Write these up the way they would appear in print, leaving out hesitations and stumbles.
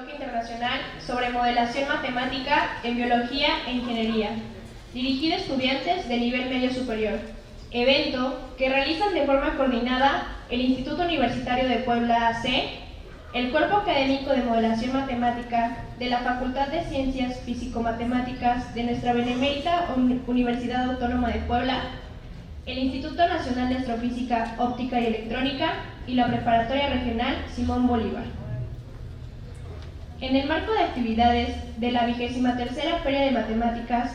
Coloquio Internacional sobre Modelación Matemática en Biología e Ingeniería, dirigido a estudiantes de nivel medio superior, evento que realizan de forma coordinada el Instituto Universitario de Puebla AC, el Cuerpo Académico de Modelación Matemática de la Facultad de Ciencias Físico-Matemáticas de nuestra Benemérita Universidad Autónoma de Puebla, el Instituto Nacional de Astrofísica, Óptica y Electrónica y la Preparatoria Regional Simón Bolívar. En el marco de actividades de la 23ª Feria de Matemáticas,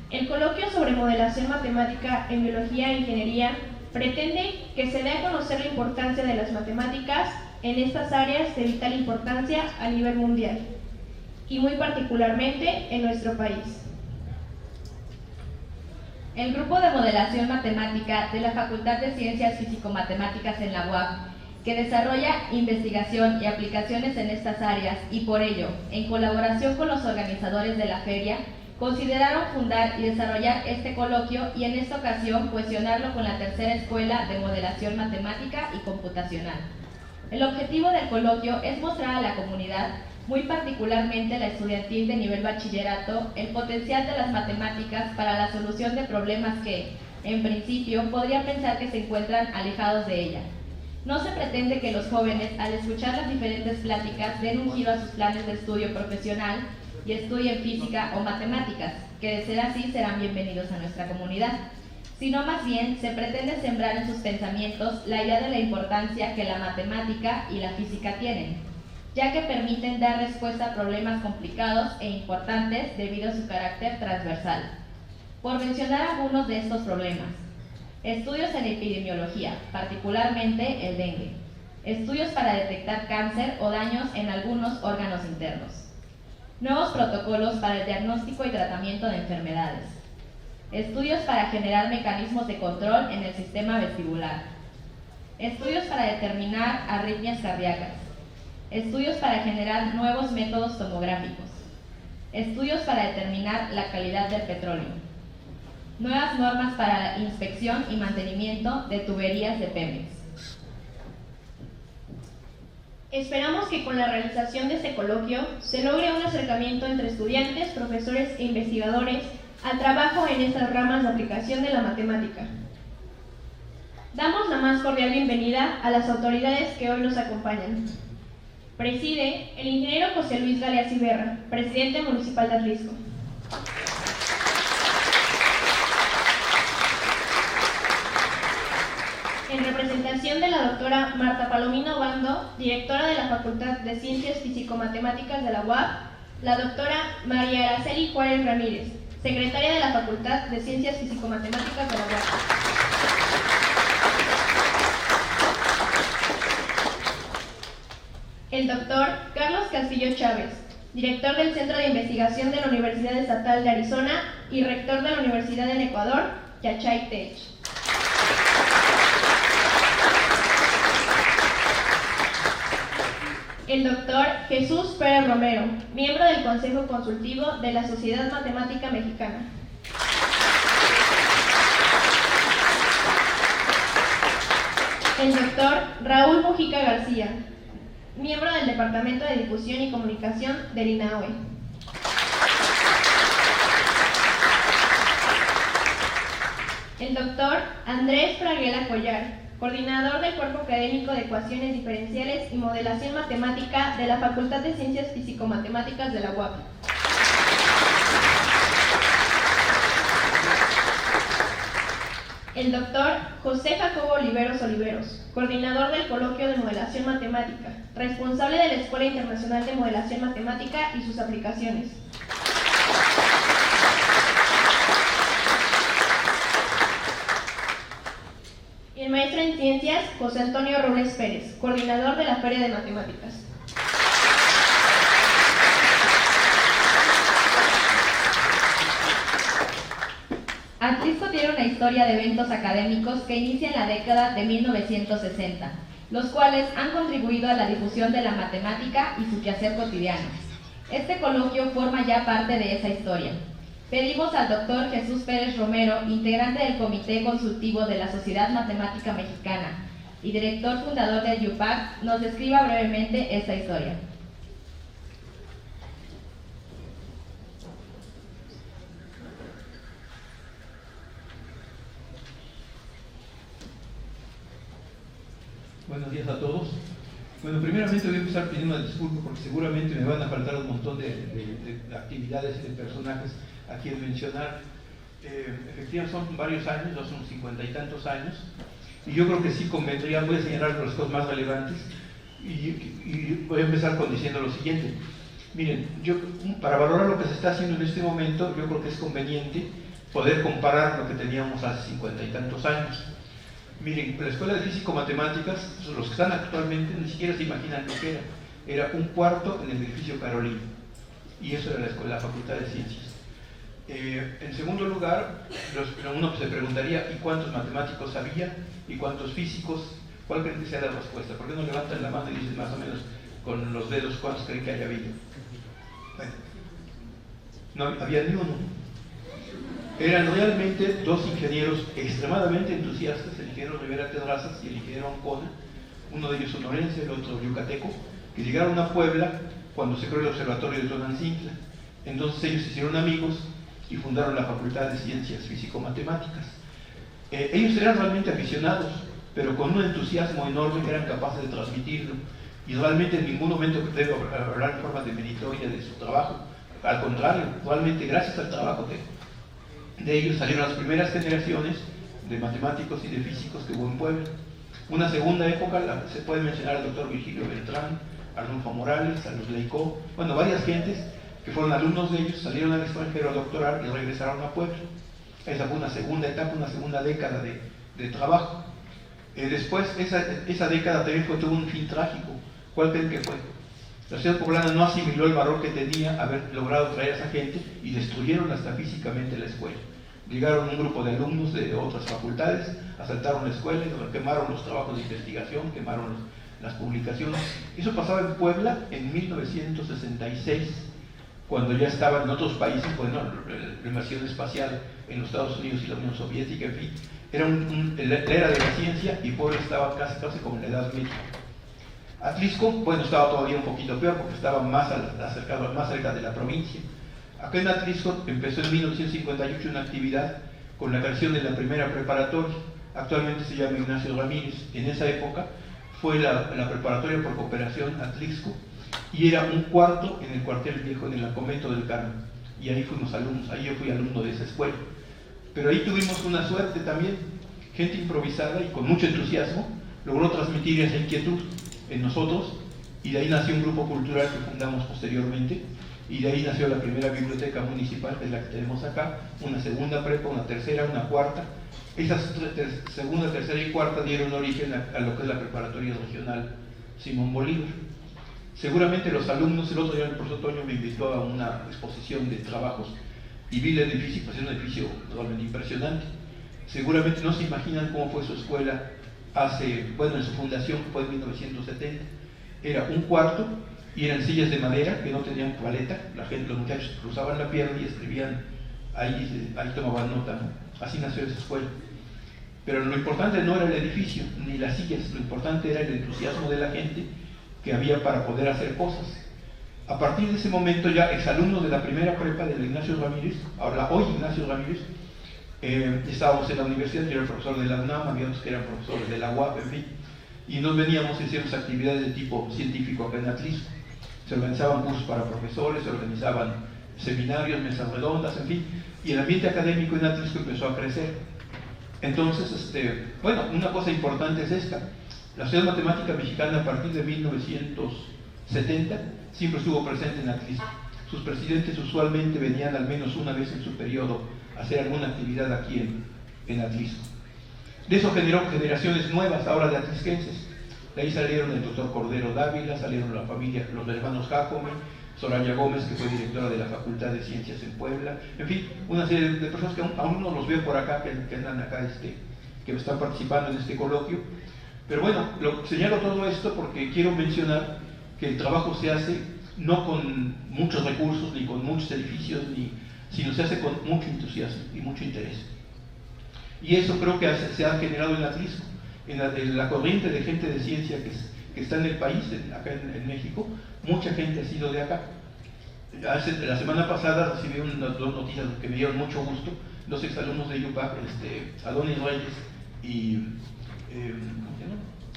el coloquio sobre modelación matemática en biología e ingeniería pretende que se dé a conocer la importancia de las matemáticas en estas áreas de vital importancia a nivel mundial y muy particularmente en nuestro país. El Grupo de Modelación Matemática de la Facultad de Ciencias Físico-Matemáticas en la UAP, que desarrolla investigación y aplicaciones en estas áreas y por ello, en colaboración con los organizadores de la feria, consideraron fundar y desarrollar este coloquio y en esta ocasión cohesionarlo con la tercera Escuela de Modelación Matemática y Computacional. El objetivo del coloquio es mostrar a la comunidad, muy particularmente la estudiantil de nivel bachillerato, el potencial de las matemáticas para la solución de problemas que, en principio, podría pensar que se encuentran alejados de ella. No se pretende que los jóvenes, al escuchar las diferentes pláticas, den un giro a sus planes de estudio profesional y estudien física o matemáticas, que de ser así serán bienvenidos a nuestra comunidad, sino más bien se pretende sembrar en sus pensamientos la idea de la importancia que la matemática y la física tienen, ya que permiten dar respuesta a problemas complicados e importantes debido a su carácter transversal. Por mencionar algunos de estos problemas: estudios en epidemiología, particularmente el dengue, estudios para detectar cáncer o daños en algunos órganos internos, nuevos protocolos para el diagnóstico y tratamiento de enfermedades, estudios para generar mecanismos de control en el sistema vestibular, estudios para determinar arritmias cardíacas, estudios para generar nuevos métodos tomográficos, estudios para determinar la calidad del petróleo, nuevas normas para la inspección y mantenimiento de tuberías de Pemex. Esperamos que con la realización de este coloquio se logre un acercamiento entre estudiantes, profesores e investigadores al trabajo en estas ramas de aplicación de la matemática. Damos la más cordial bienvenida a las autoridades que hoy nos acompañan. Preside el ingeniero José Luis Galeas Iberra, presidente municipal de Atlisco. En representación de la doctora Marta Palomino Bando, directora de la Facultad de Ciencias Físico-Matemáticas de la UAP, la doctora María Araceli Juárez Ramírez, secretaria de la Facultad de Ciencias Físico-Matemáticas de la UAP. El doctor Carlos Castillo Chávez, director del Centro de Investigación de la Universidad Estatal de Arizona y rector de la Universidad del Ecuador, Yachay Tech. El doctor Jesús Pérez Romero, miembro del Consejo Consultivo de la Sociedad Matemática Mexicana. El doctor Raúl Mujica García, miembro del Departamento de Difusión y Comunicación del INAHUE. El doctor Andrés Fraguela Collar, coordinador del Cuerpo Académico de Ecuaciones Diferenciales y Modelación Matemática de la Facultad de Ciencias Físico-Matemáticas de la UAP. El doctor José Jacobo Oliveros Oliveros, coordinador del Coloquio de Modelación Matemática, responsable de la Escuela Internacional de Modelación Matemática y sus aplicaciones. Y el maestro en Ciencias, José Antonio Robles Pérez, coordinador de la Feria de Matemáticas. Atlisco tiene una historia de eventos académicos que inicia en la década de 1960, los cuales han contribuido a la difusión de la matemática y su quehacer cotidiano. Este coloquio forma ya parte de esa historia. Pedimos al doctor Jesús Pérez Romero, integrante del Comité Consultivo de la Sociedad Matemática Mexicana y director fundador del YUPAC, nos describa brevemente esta historia. Buenos días a todos. Bueno, primeramente voy a empezar pidiendo una disculpa porque seguramente me van a faltar un montón de actividades y de personajes a quien mencionar. Efectivamente son varios años, son unos 50 y tantos años, y yo creo que sí convendría, voy a señalar las cosas más relevantes y voy a empezar diciendo lo siguiente. Miren, para valorar lo que se está haciendo en este momento, yo creo que es conveniente poder comparar lo que teníamos hace 50 y tantos años. Miren, la Escuela de Físico-Matemáticas, los que están actualmente ni siquiera se imaginan lo que era. Era un cuarto en el edificio Carolina, y eso era la Facultad de Ciencias. En segundo lugar, uno se preguntaría, ¿y cuántos matemáticos había? ¿Y cuántos físicos? ¿Cuál creen que sea la respuesta? ¿Por qué no levantan la mano y dicen más o menos con los dedos cuántos creen que haya habido? Bueno, no había ni uno. Eran realmente dos ingenieros extremadamente entusiastas, el ingeniero Rivera Terrazas y el ingeniero Ancona, uno de ellos sonorense, el otro yucateco, que llegaron a Puebla cuando se creó el observatorio de Tonantzintla. Entonces ellos se hicieron amigos y fundaron la Facultad de Ciencias Físico-Matemáticas. Ellos eran realmente aficionados, pero con un entusiasmo enorme que eran capaces de transmitirlo, y realmente en ningún momento debe hablar en forma de meritoria de su trabajo. Al contrario, realmente gracias al trabajo de ellos salieron las primeras generaciones de matemáticos y de físicos que hubo en Puebla. Una segunda época se puede mencionar al doctor Virgilio Beltrán, a Arnulfo Morales, a Luz Leicó, bueno, varias gentes que fueron alumnos de ellos, salieron al extranjero a doctorar y regresaron a Puebla. Esa fue una segunda etapa, una segunda década de trabajo. Después, esa década también tuvo un fin trágico. ¿Cuál creen que fue? La ciudad poblana no asimiló el valor que tenía haber logrado traer a esa gente y destruyeron hasta físicamente la escuela. Llegaron un grupo de alumnos de otras facultades, asaltaron la escuela, quemaron los trabajos de investigación, quemaron las publicaciones. Eso pasaba en Puebla en 1966, cuando ya estaban en otros países, bueno, la invasión espacial en los Estados Unidos y la Unión Soviética, en fin. Era la era de la ciencia y Puebla estaba casi como en la Edad Media. Atlisco, bueno, estaba todavía un poquito peor porque estaba más cerca de la provincia. Acá en Atlisco empezó en 1958 una actividad con la creación de la primera preparatoria. Actualmente se llama Ignacio Ramírez. En esa época fue la preparatoria por cooperación Atlisco y era un cuarto en el cuartel viejo, en el convento del Carmen. Y ahí fuimos alumnos, ahí yo fui alumno de esa escuela. Pero ahí tuvimos una suerte también, gente improvisada y con mucho entusiasmo logró transmitir esa inquietud en nosotros, y de ahí nació un grupo cultural que fundamos posteriormente, y de ahí nació la primera biblioteca municipal, que es la que tenemos acá, una segunda prepa, una tercera, una cuarta. Esas segunda, tercera y cuarta dieron origen a lo que es la preparatoria regional Simón Bolívar. Seguramente los alumnos, el otro día el profesor Toño me invitó a una exposición de trabajos y vi el edificio, pues es un edificio realmente impresionante. Seguramente no se imaginan cómo fue su escuela en su fundación, que fue en 1970. Era un cuarto y eran sillas de madera que no tenían paleta. Los muchachos cruzaban la pierna y escribían, ahí tomaban nota, ¿no? Así nació esa escuela. Pero lo importante no era el edificio ni las sillas, lo importante era el entusiasmo de la gente que había para poder hacer cosas. A partir de ese momento, ya exalumnos de la primera prepa del Ignacio Ramírez, hoy Ignacio Ramírez, estábamos en la universidad, yo era el profesor de la UNAM, había otros que eran profesores de la UAP, en fin, y nos veníamos y hacíamos actividades de tipo científico acá en Atlisco. Se organizaban cursos para profesores, se organizaban seminarios, mesas redondas, en fin, y el ambiente académico en Atlisco empezó a crecer. Entonces, una cosa importante es esta: la Sociedad Matemática Mexicana a partir de 1970 siempre estuvo presente en Atlisco. Sus presidentes usualmente venían al menos una vez en su periodo a hacer alguna actividad aquí en Atlisco. De eso generó generaciones nuevas ahora de atlisquenses. De ahí salieron el doctor Cordero Dávila, salieron la familia, los hermanos Jacome, Soraya Gómez, que fue directora de la Facultad de Ciencias en Puebla, en fin, una serie de personas que aún no los veo por acá, que andan acá, que están participando en este coloquio. Pero bueno, señalo todo esto porque quiero mencionar que el trabajo se hace no con muchos recursos, ni con muchos edificios, sino se hace con mucho entusiasmo y mucho interés. Y eso creo que se ha generado en Atlisco, en la corriente de gente de ciencia que está en el país, acá en México. Mucha gente ha sido de acá. La semana pasada recibí dos noticias que me dieron mucho gusto. Dos exalumnos de UPAC, Adonis Reyes y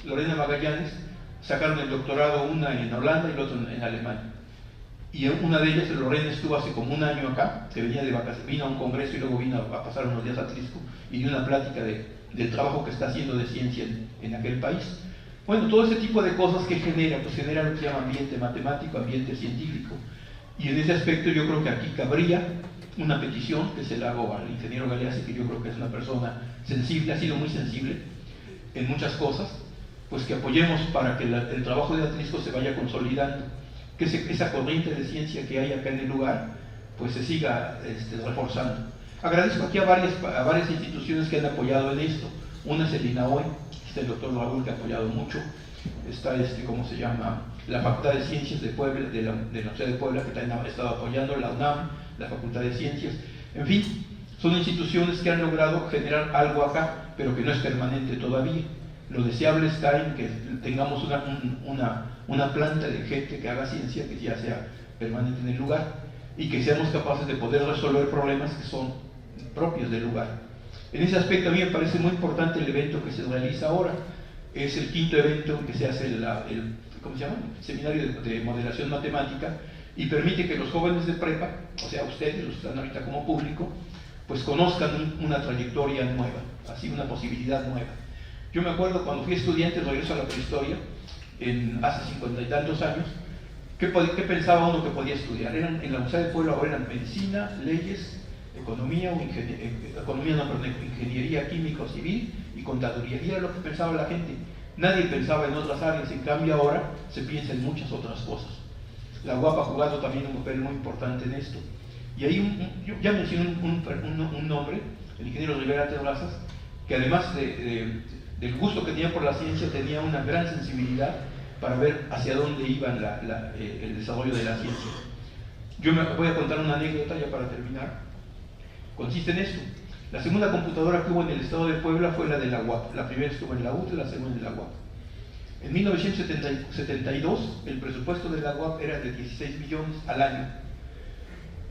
Lorena Magallanes, sacaron el doctorado, una en Holanda y la otra en Alemania. Y una de ellas, Lorena, estuvo hace como un año acá, que venía de vacaciones, vino a un congreso y luego vino a pasar unos días a Atlisco y dio una plática del trabajo que está haciendo de ciencia en aquel país. Bueno, todo ese tipo de cosas que genera, pues genera lo que se llama ambiente matemático, ambiente científico. Y en ese aspecto yo creo que aquí cabría una petición que se la hago al ingeniero Galeazzi, que yo creo que es una persona sensible, ha sido muy sensible en muchas cosas, pues que apoyemos para que el trabajo de Atlisco se vaya consolidando, que esa corriente de ciencia que hay acá en el lugar, pues se siga reforzando. Agradezco aquí a varias instituciones que han apoyado en esto. Una es el INAOE, está el doctor Raúl, que ha apoyado mucho. Está ¿cómo se llama? La Facultad de Ciencias de Puebla, de la Universidad de Puebla, que también ha estado apoyando, la UNAM, la Facultad de Ciencias. En fin, son instituciones que han logrado generar algo acá, pero que no es permanente todavía. Lo deseable está en que tengamos una planta de gente que haga ciencia, que ya sea permanente en el lugar, y que seamos capaces de poder resolver problemas que son propios del lugar. En ese aspecto a mí me parece muy importante el evento que se realiza ahora. Es el quinto evento en que se hace ¿cómo se llama? Seminario de modelación matemática, y permite que los jóvenes de prepa, o sea, ustedes, los que están ahorita como público, pues conozcan una trayectoria nueva, así una posibilidad nueva. Yo me acuerdo cuando fui estudiante, regreso a la prehistoria, hace 50 y tantos años, ¿qué pensaba uno que podía estudiar? En la Universidad de Puebla ahora eran medicina, leyes, economía, ingeniería química o civil y contaduría. Y era lo que pensaba la gente. Nadie pensaba en otras áreas, en cambio ahora se piensa en muchas otras cosas. La UAP ha jugado también un papel muy importante en esto. Y ahí yo ya mencioné un nombre, el ingeniero Rivera Terrazas, que además del gusto que tenía por la ciencia, tenía una gran sensibilidad para ver hacia dónde iba el desarrollo de la ciencia. Yo me voy a contar una anécdota ya para terminar. Consiste en esto. La segunda computadora que hubo en el estado de Puebla fue la de la UAP. La primera estuvo en la UTE, la segunda en la UAP. En 1972 el presupuesto de la UAP era de 16 millones al año.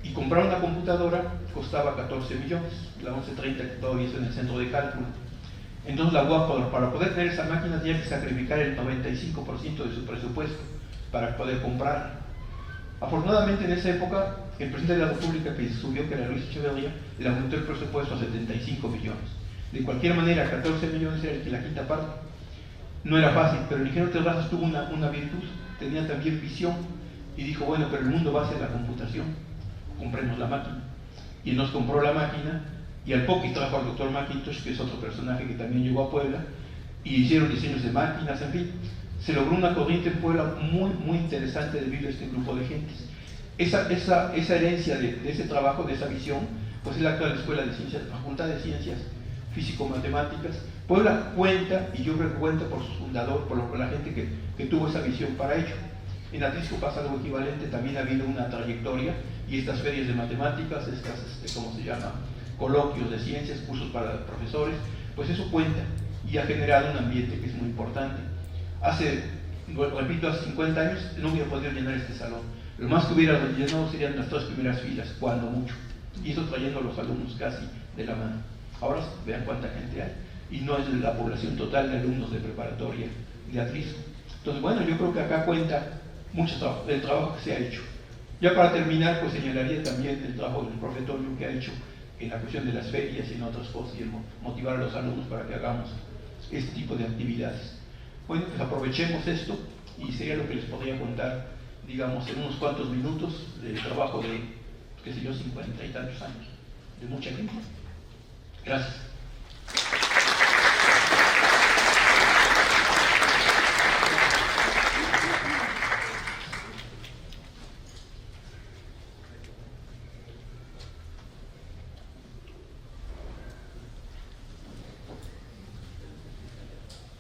Y comprar una computadora costaba 14 millones, la 1130 que todavía está en el centro de cálculo. Entonces la UAP, para poder tener esa máquina, tenía que sacrificar el 95% de su presupuesto para poder comprarla. Afortunadamente en esa época, el presidente de la República que subió, que era Luis Echeverría, le aumentó el presupuesto a 75 millones. De cualquier manera, 14 millones era la quinta parte. No era fácil, pero el ingeniero Terrazas tuvo una virtud, tenía también visión, y dijo, bueno, pero el mundo va hacia la computación, compremos la máquina. Y nos compró la máquina, y al poco trajo al doctor McIntosh, que es otro personaje que también llegó a Puebla, y hicieron diseños de máquinas, en fin. Se logró una corriente en Puebla muy, muy interesante debido a este grupo de gentes. Esa herencia de ese trabajo, de esa visión, pues es la actual Escuela de Ciencias, la Facultad de Ciencias Físico-Matemáticas. Puebla cuenta, y yo creo que cuenta por su fundador, por la gente que tuvo esa visión para ello. En Atlisco pasa algo equivalente, también ha habido una trayectoria, y estas ferias de matemáticas, ¿cómo se llama? Coloquios de ciencias, cursos para profesores, pues eso cuenta, y ha generado un ambiente que es muy importante. Repito, hace 50 años no hubiera podido llenar este salón. Lo más que hubiera llenado serían las 3 primeras filas, cuando mucho. Y eso trayendo a los alumnos casi de la mano. Ahora vean cuánta gente hay. Y no es la población total de alumnos de preparatoria de Atlisco. Entonces, bueno, yo creo que acá cuenta mucho el trabajo que se ha hecho. Ya para terminar, pues señalaría también el trabajo del profe Toño que ha hecho en la cuestión de las ferias y en otras cosas, y el motivar a los alumnos para que hagamos este tipo de actividades. Bueno, pues aprovechemos esto, y sería lo que les podría contar, digamos, en unos cuantos minutos del trabajo de, qué sé yo, 50 y tantos años, de mucha gente. Gracias.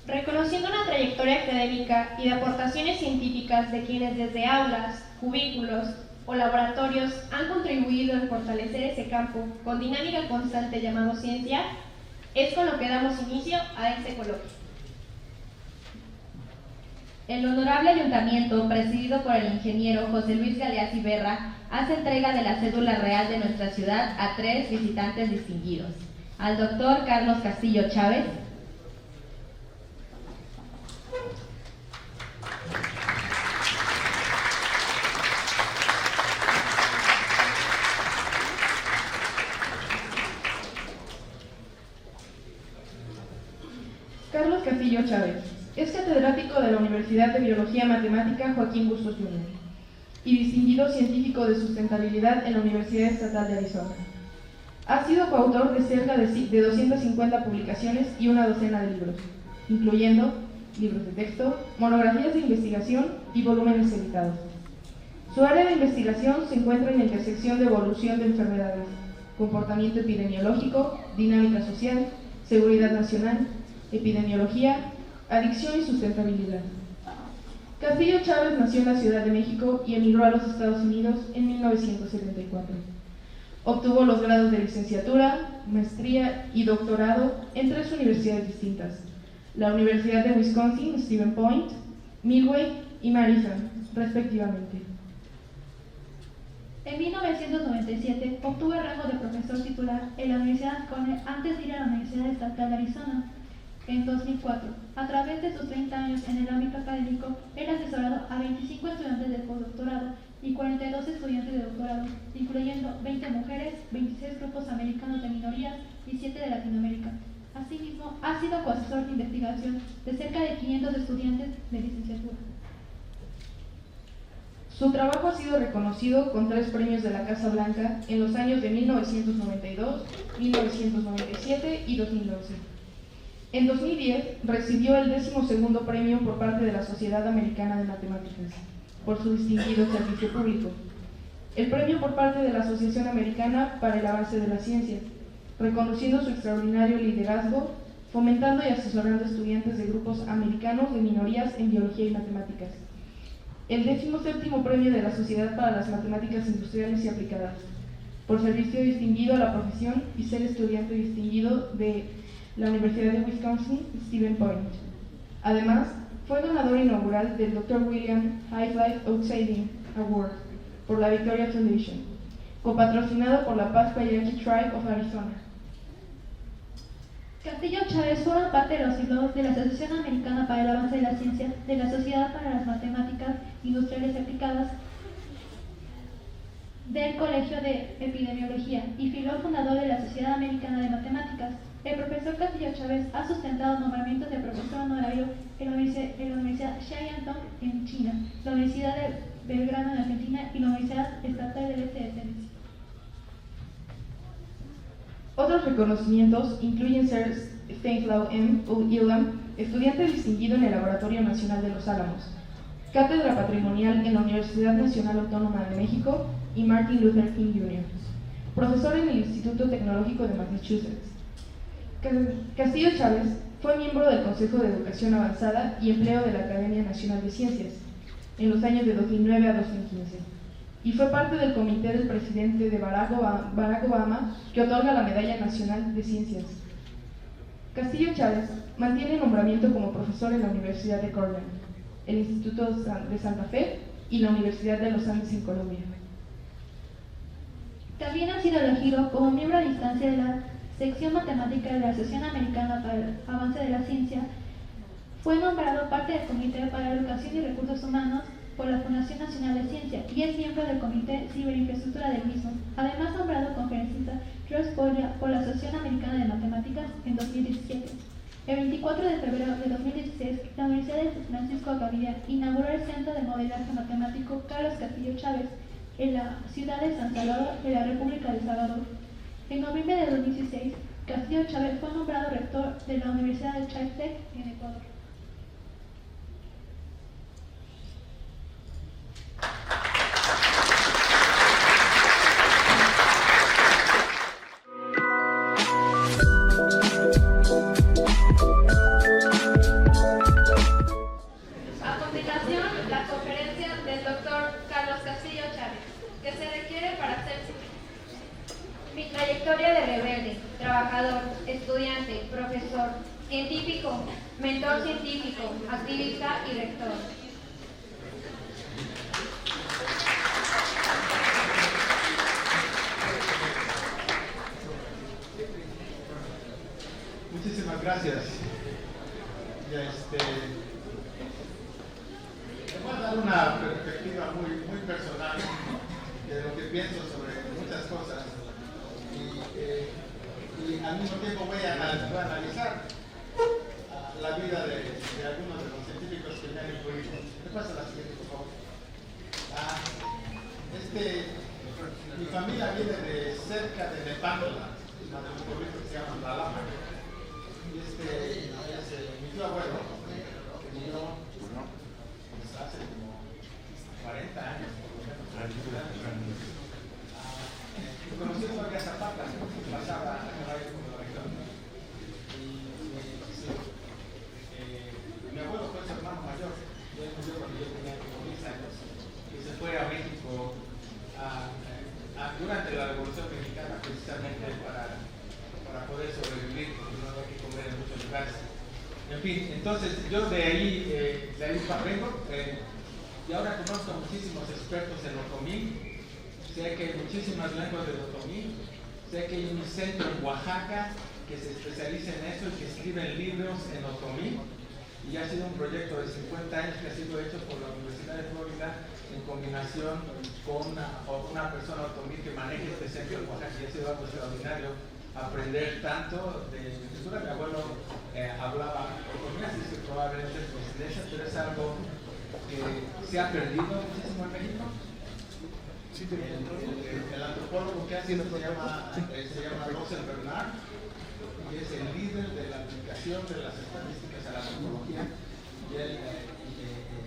Reconociendo una trayectoria académica y de aportaciones científicas de quienes desde aulas, cubículos o laboratorios han contribuido en fortalecer ese campo con dinámica constante llamado ciencia, es con lo que damos inicio a este coloquio. El honorable ayuntamiento, presidido por el ingeniero José Luis Galeazzi Berra, hace entrega de la cédula real de nuestra ciudad a 3 visitantes distinguidos: al doctor Carlos Castillo Chávez, Castillo Chávez. Es catedrático de la Universidad de Biología Matemática Joaquín Bustos Jr. y distinguido científico de sustentabilidad en la Universidad Estatal de Arizona. Ha sido coautor de cerca de 250 publicaciones y una docena de libros, incluyendo libros de texto, monografías de investigación y volúmenes editados. Su área de investigación se encuentra en la intersección de evolución de enfermedades, comportamiento epidemiológico, dinámica social, seguridad nacional, epidemiología, adicción y sustentabilidad. Castillo Chávez nació en la Ciudad de México y emigró a los Estados Unidos en 1974. Obtuvo los grados de licenciatura, maestría y doctorado en 3 universidades distintas: la Universidad de Wisconsin, Stevens Point, Midway y Madison, respectivamente. En 1997 obtuvo el rango de profesor titular en la Universidad Cornell antes de ir a la Universidad Estatal de Arizona. En 2004, a través de sus 30 años en el ámbito académico, él ha asesorado a 25 estudiantes de postdoctorado y 42 estudiantes de doctorado, incluyendo 20 mujeres, 26 grupos americanos de minorías y 7 de Latinoamérica. Asimismo, ha sido coasesor de investigación de cerca de 500 estudiantes de licenciatura. Su trabajo ha sido reconocido con 3 premios de la Casa Blanca en los años de 1992, 1997 y 2011. En 2010 recibió el 12º premio por parte de la Sociedad Americana de Matemáticas por su distinguido servicio público, el premio por parte de la Asociación Americana para el Avance de la Ciencia, reconociendo su extraordinario liderazgo, fomentando y asesorando estudiantes de grupos americanos de minorías en biología y matemáticas, el 17º premio de la Sociedad para las Matemáticas Industriales y Aplicadas, por servicio distinguido a la profesión y ser estudiante distinguido de la Universidad de Wisconsin, Stevens Point. Además, fue ganador inaugural del Dr. William Highlife Outsaving Award por la Victoria Foundation, copatrocinado por la Pascua Yankee Tribe of Arizona. Castillo Chávez forma parte de los miembros de la Asociación Americana para el Avance de la Ciencia, de la Sociedad para las Matemáticas Industriales y Aplicadas, del Colegio de Epidemiología y fundador de la Sociedad Americana de Matemáticas. El profesor Castillo Chávez ha sustentado nombramientos de profesor honorario en la Universidad Xianyang en China, la Universidad de Belgrano en Argentina y la Universidad Estatal del Este de Tennessee. Otros reconocimientos incluyen ser Stanislaw M. Ulam, estudiante distinguido en el Laboratorio Nacional de los Álamos, Cátedra Patrimonial en la Universidad Nacional Autónoma de México y Martin Luther King Jr., profesor en el Instituto Tecnológico de Massachusetts. Castillo Chávez fue miembro del Consejo de Educación Avanzada y Empleo de la Academia Nacional de Ciencias en los años de 2009 a 2015 y fue parte del comité del presidente de Barack Obama que otorga la Medalla Nacional de Ciencias. Castillo Chávez mantiene nombramiento como profesor en la Universidad de Cornell, el Instituto de Santa Fe y la Universidad de los Andes en Colombia. También ha sido elegido como miembro a distancia de la sección matemática de la Asociación Americana para el Avance de la Ciencia. Fue nombrado parte del Comité para la Educación y Recursos Humanos por la Fundación Nacional de Ciencia y es miembro del Comité Ciberinfraestructura del mismo. Además, nombrado conferencista George Goya por la Asociación Americana de Matemáticas en 2017. El 24 de febrero de 2016, la Universidad de San Francisco Gaviria inauguró el Centro de Modelaje Matemático Carlos Castillo Chávez en la ciudad de San Salvador, de la República de El Salvador. En noviembre de 2016, Castillo Chávez fue nombrado rector de la Universidad de Chaptec en Ecuador. A continuación, la conferencia del doctor Carlos Castillo Chávez, que se requiere para hacer mi trayectoria de rebelde, trabajador, estudiante, profesor, científico, mentor científico, activista y rector. Muchísimas gracias. Les voy a dar una perspectiva muy personal de lo que pienso sobre muchas cosas y al mismo tiempo voy a analizar la vida de algunos de los científicos que me han influido. ¿Me pasa la siguiente, por favor? Mi familia viene de cerca de Nepantla, de un pueblito que se llama La Lama. Y es mi tío abuelo, que murió pues, hace como 40 años, por lo menos. Conocí a María Zapata, que pasaba a caballo por la región. Mi abuelo fue su hermano mayor, y él murió cuando yo tenía como 10 años, y se fue a México durante la Revolución Mexicana, precisamente para poder sobrevivir, porque no había que comer en muchos lugares. En fin, entonces yo de ahí vengo, y ahora conozco a muchísimos expertos en otomí. Sé que hay muchísimas lenguas del otomí, sé que hay un centro en Oaxaca que se especializa en eso y que escriben libros en otomí, y ha sido un proyecto de 50 años que ha sido hecho por la Universidad de Florida en combinación con una persona otomí que maneja este centro en Oaxaca, y ha sido algo extraordinario aprender tanto de escritura. Mi abuelo hablaba otomí, así que probablemente es coincidencia, pero es algo que se ha perdido muchísimo en México. El antropólogo que hace se llama Russell Bernard, y es el líder de la aplicación de las estadísticas a la antropología, y él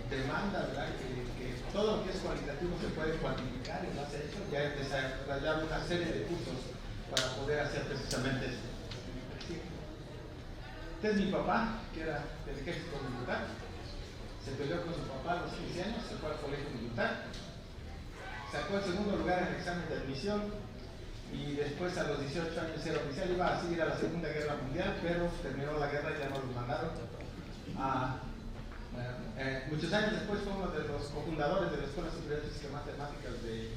demanda, ¿verdad?, que todo lo que es cualitativo se puede cuantificar, y lo hace eso. Ya he desarrollado una serie de cursos para poder hacer precisamente esto. Este es mi papá, que era del ejército militar. Se peleó con su papá a los 15 años, se fue al colegio militar, sacó el segundo lugar en el examen de admisión, y después a los 18 años era oficial. Iba a seguir a la Segunda Guerra Mundial, pero terminó la guerra y ya no lo mandaron. Muchos años después fue uno de los cofundadores de la Escuela Superior de Física y Matemáticas del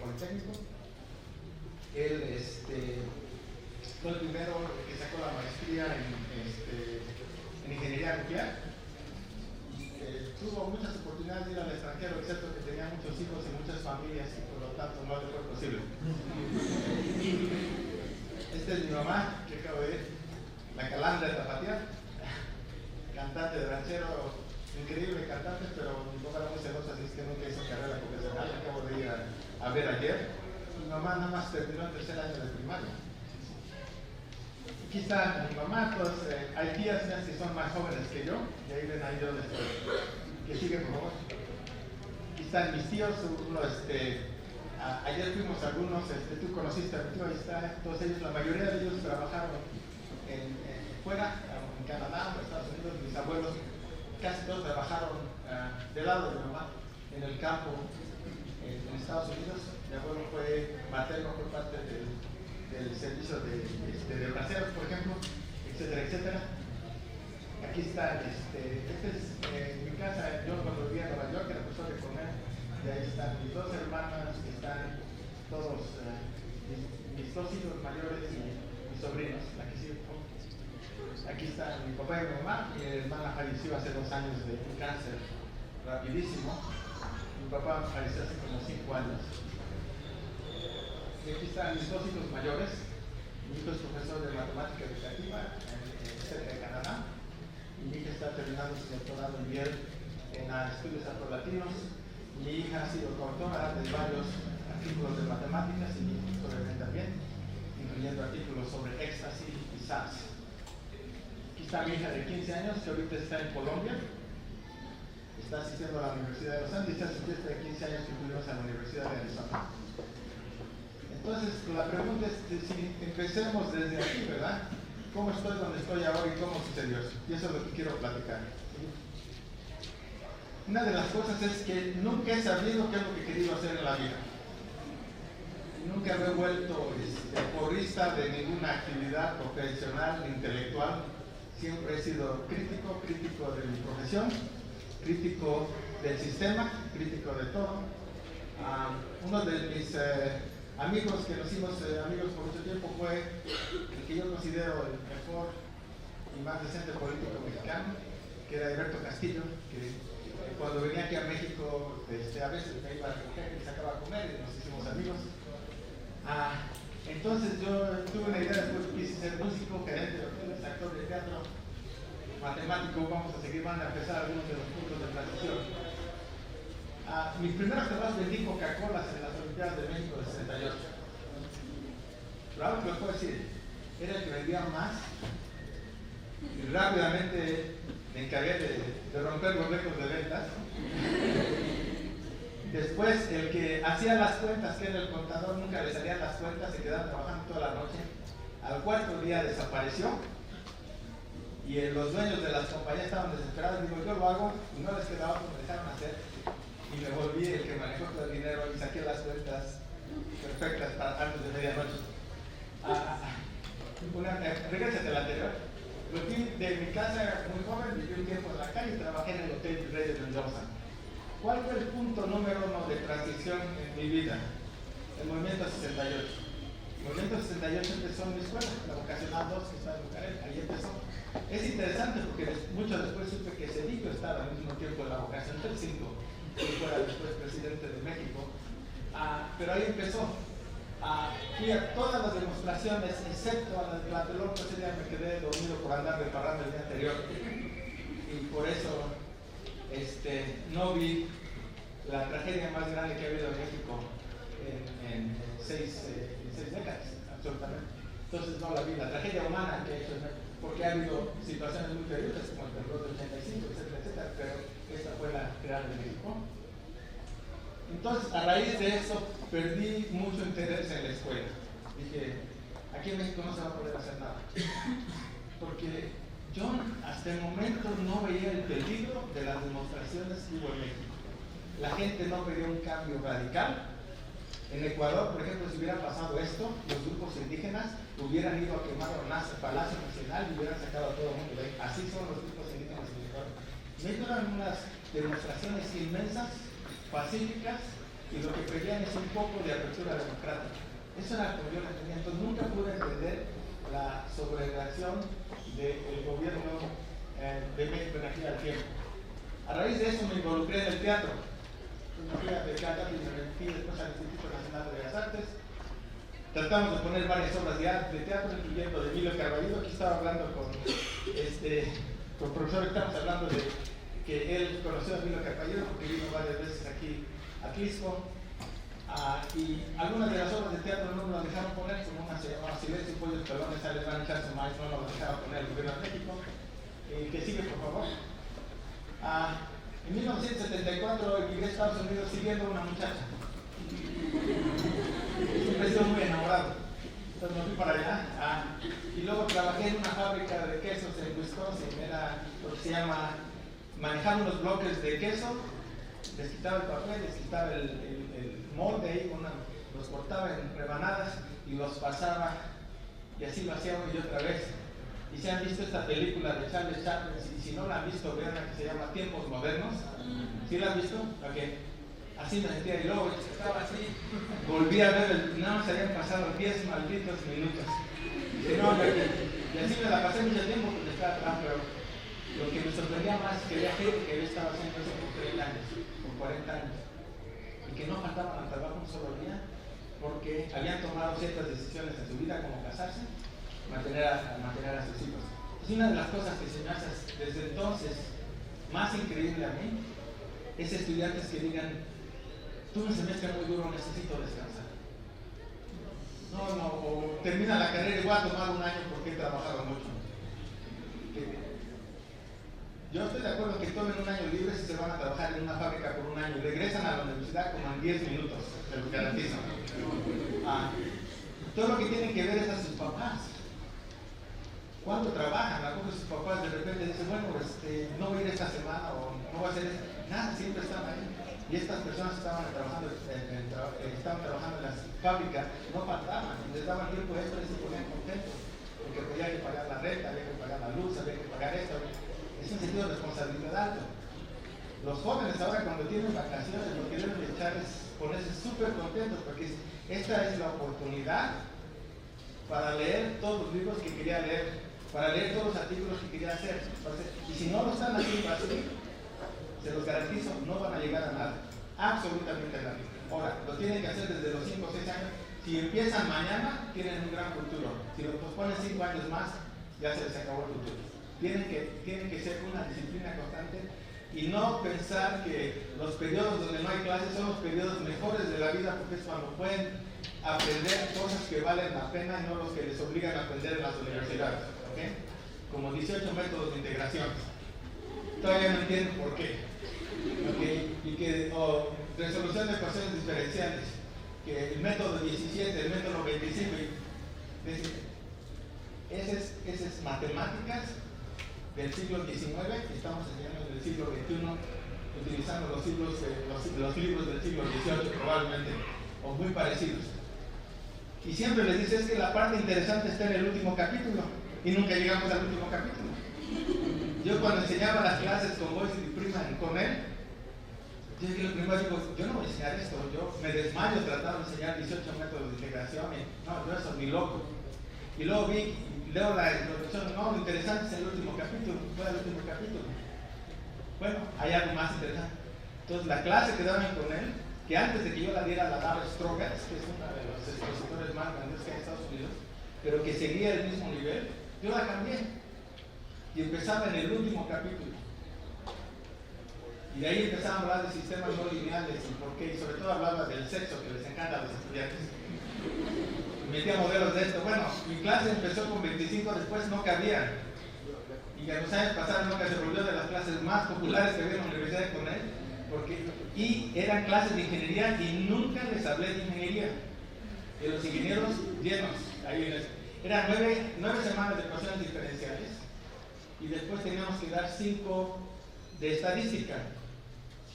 Politécnico. Él fue el primero que sacó la maestría en ingeniería nuclear. Tuvo muchas oportunidades de ir al extranjero, excepto que tenía muchos hijos y muchas familias, y por lo tanto no le fue posible. Esta es mi mamá, que acabo de ir, la Calandra de Tapatía, cantante de ranchero, increíble cantante, pero mi papá era muy celoso, así es que nunca hizo carrera profesional. Acabo de ir a ver ayer. Mi mamá nada más terminó el tercer año de primaria. Aquí está mi mamá. Pues, hay tías que son más jóvenes que yo, y ahí ven ahí donde estoy. Que sigue, por favor. Aquí están mis tíos. Ayer fuimos algunos, tú conociste a mi tío, ahí está. Todos ellos, la mayoría de ellos trabajaron fuera, en Canadá, en Estados Unidos. Mis abuelos casi todos trabajaron del lado de mi mamá, en el campo, en Estados Unidos. Mi abuelo fue materno por parte del servicio de braceros, por ejemplo, etcétera, etcétera. Aquí está, esta es mi casa. Yo cuando vivía en Nueva York era profesor de comer, y ahí están mis dos hermanas, que están todos, mis dos hijos mayores y mis sobrinos. Aquí sí, aquí está mi papá y mi mamá. Mi hermana falleció hace 2 años de un cáncer rapidísimo. Mi papá falleció hace como 5 años. Y aquí están mis dos hijos mayores. Mi hijo es profesor de matemática educativa cerca de Canadá, y mi hija está terminando su doctorado en Yale en estudios afrolatinos. Mi hija ha sido coautora de varios artículos de matemáticas y sobre mí también, incluyendo artículos sobre éxtasis y SAS. Aquí está mi hija de 15 años, que ahorita está en Colombia. Está asistiendo a la Universidad de Los Andes, y está asistiendo de 15 años que tuvimos a la Universidad de Arizona. Entonces, la pregunta es, si empecemos desde aquí, ¿verdad? ¿Cómo estoy donde estoy ahora y cómo sucedió eso? Y eso es lo que quiero platicar. Una de las cosas es que nunca he sabido qué es lo que he querido hacer en la vida. Nunca me he vuelto porrista de ninguna actividad profesional, intelectual. Siempre he sido crítico de mi profesión, crítico del sistema, crítico de todo. Uno de mis amigos que nos hicimos amigos por mucho tiempo fue el que yo considero el mejor y más decente político mexicano, que era Alberto Castillo, que cuando venía aquí a México a veces me iba a recoger y sacaba a comer y nos hicimos amigos. Entonces yo tuve una idea, después quise ser músico, gerente de hoteles, actor de teatro, matemático, vamos a seguir, van a empezar algunos de los puntos de transición. Mis primeros trabajos vendí Coca-Cola en las Olimpiadas de México del 68. Pero algo que les puedo decir, era el que vendía más y rápidamente me encargué de romper los récords de ventas. Después, el que hacía las cuentas, que era el contador, nunca le salían las cuentas, se quedaba trabajando toda la noche. Al cuarto día desapareció y los dueños de las compañías estaban desesperados. Digo, yo lo hago, y no les quedaba como me dejaron hacer. Y me volví el que manejó todo el dinero y saqué las cuentas perfectas para antes de medianoche. Regrésate a la anterior. Lo fui de mi casa muy joven, viví un tiempo en la calle y trabajé en el Hotel Rey de Mendoza. ¿Cuál fue el punto número 1 de transición en mi vida? El movimiento 68. El movimiento 68 empezó en mi escuela, la vocacional 2 que está en Bucareli, ahí empezó. Es interesante porque mucho después supe que Cedillo estaba al mismo tiempo en la vocacional 5, que fuera después presidente de México. Pero ahí empezó. Fui a todas las demostraciones, excepto a la de Tlatelolco. Ese día me quedé dormido por andar de parranda el día anterior. Y por eso no vi la tragedia más grande que ha habido en México en seis décadas, absolutamente. Entonces no la vi, la tragedia humana que ha hecho, porque ha habido situaciones muy terribles como el temblor del 85, etcétera, etcétera, pero esta fue la grande de México. Entonces, a raíz de eso, perdí mucho interés en la escuela. Dije, aquí en México no se va a poder hacer nada. Porque yo hasta el momento no veía el peligro de las demostraciones que hubo en México. La gente no pedía un cambio radical. En Ecuador, por ejemplo, si hubiera pasado esto, los grupos indígenas hubieran ido a quemar el Palacio Nacional y hubieran sacado a todo el mundo de ahí. Así son los grupos indígenas en Ecuador. México eran unas demostraciones inmensas, pacíficas, y lo que pedían es un poco de apertura democrática. Eso era como yo lo entendía. Entonces nunca pude entender la sobrereacción del gobierno de México en aquel tiempo. A raíz de eso me involucré en el teatro. Me fui a teatro y me metí después al Instituto Nacional de Bellas Artes. Tratamos de poner varias obras de teatro, incluyendo de Emilio Carballido. Aquí estaba hablando con el profesor, estamos hablando de que él conoció a Emilio Carballido porque vino varias veces aquí a Clisco. Y algunas de las obras de teatro no nos las dejaron poner, como una se llamaba Silencio, Pollos, Pelones, Sales, Van, Echar su maíz, no nos las dejaron poner el gobierno de México. Que sigue, por favor. En 1974 llegué a Estados Unidos siguiendo a una muchacha. Siempre he sido muy enamorado. Entonces me fui para allá. Y luego trabajé en una fábrica de quesos en Wisconsin. Era lo que se llama manejar unos bloques de queso. Les quitaba el papel, les quitaba el molde ahí, los cortaba en rebanadas y los pasaba. Y así lo hacía una y otra vez. Y si han visto esta película de Charles Chaplin, si no la han visto, vean la que se llama Tiempos Modernos. ¿Sí la han visto? Okay. Así me sentía y luego estaba así, volví a ver, nada más habían pasado 10 malditos minutos. Y así me la pasé mucho tiempo porque estaba atrás, pero lo que me sorprendía más es que había gente que había estado haciendo eso por 30 años, por 40 años, y que no faltaban al trabajo un solo día, porque habían tomado ciertas decisiones en su vida, como casarse, mantener a sus hijos. Es una de las cosas que se me hace desde entonces más increíble a mí, es estudiantes que digan, tuve un semestre muy duro, necesito descansar. O termina la carrera y voy a tomar un año porque he trabajado mucho. Yo estoy de acuerdo que tomen un año libre si se van a trabajar en una fábrica por un año y regresan a la universidad como en 10 minutos, se los garantizo. Todo lo que tienen que ver es a sus papás. Cuando trabajan, a sus papás de repente dicen, bueno, no voy a ir esta semana o no voy a hacer esto. Nada, siempre están ahí. Y estas personas estaban trabajando en las fábricas, no faltaban, les daban tiempo extra y se ponían contentos, porque había que pagar la renta, había que pagar la luz, había que pagar esto. Es un sentido de responsabilidad alto. Los jóvenes ahora cuando tienen vacaciones lo que deben echar es ponerse súper contentos, porque esta es la oportunidad para leer todos los libros que quería leer, para leer todos los artículos que quería hacer. Y si no lo están haciendo así, se los garantizo, no van a llegar a nada, absolutamente nada. Ahora, lo tienen que hacer desde los 5 o 6 años. Si empiezan mañana, tienen un gran futuro. Si lo posponen 5 años más, ya se les acabó el futuro. tienen que ser una disciplina constante y no pensar que los periodos donde no hay clases son los periodos mejores de la vida, porque es cuando pueden aprender cosas que valen la pena y no los que les obligan a aprender en las universidades, ¿okay? Como 18 métodos de integración. Todavía no entiendo por qué. ¿Okay? Y que resolución de ecuaciones diferenciales, que el método 17, el método 25, ese es matemáticas del siglo XIX, estamos enseñando del siglo XXI, utilizando los libros del siglo XVIII probablemente, o muy parecidos. Y siempre les dice, es que la parte interesante está en el último capítulo, y nunca llegamos al último capítulo. Yo cuando enseñaba las clases con Boyce y Prima con él, yo dije lo primero, digo, yo no voy a enseñar esto, yo me desmayo tratando de enseñar 18 métodos de integración, y no, yo soy ni loco. Y luego leo la introducción, no, lo interesante es el último capítulo, ¿cuál es el último capítulo? Bueno, hay algo más interesante. Entonces la clase que daban con él, que antes de que yo la diera la daba Strogatz, que es uno de los expositores más grandes que hay en Estados Unidos, pero que seguía el mismo nivel, yo la cambié y empezaba en el último capítulo. Y de ahí empezaba a hablar de sistemas no lineales y por qué, y sobre todo hablaba del sexo que les encanta a los estudiantes. Metía modelos de esto. Bueno, mi clase empezó con 25, después no cabía. Y a los años pasados nunca se volvió de las clases más populares que había en la universidad con él. Y eran clases de ingeniería y nunca les hablé de ingeniería. De los ingenieros llenos. Eran 9 semanas de ecuaciones diferenciales. Y después teníamos que dar 5 de estadística.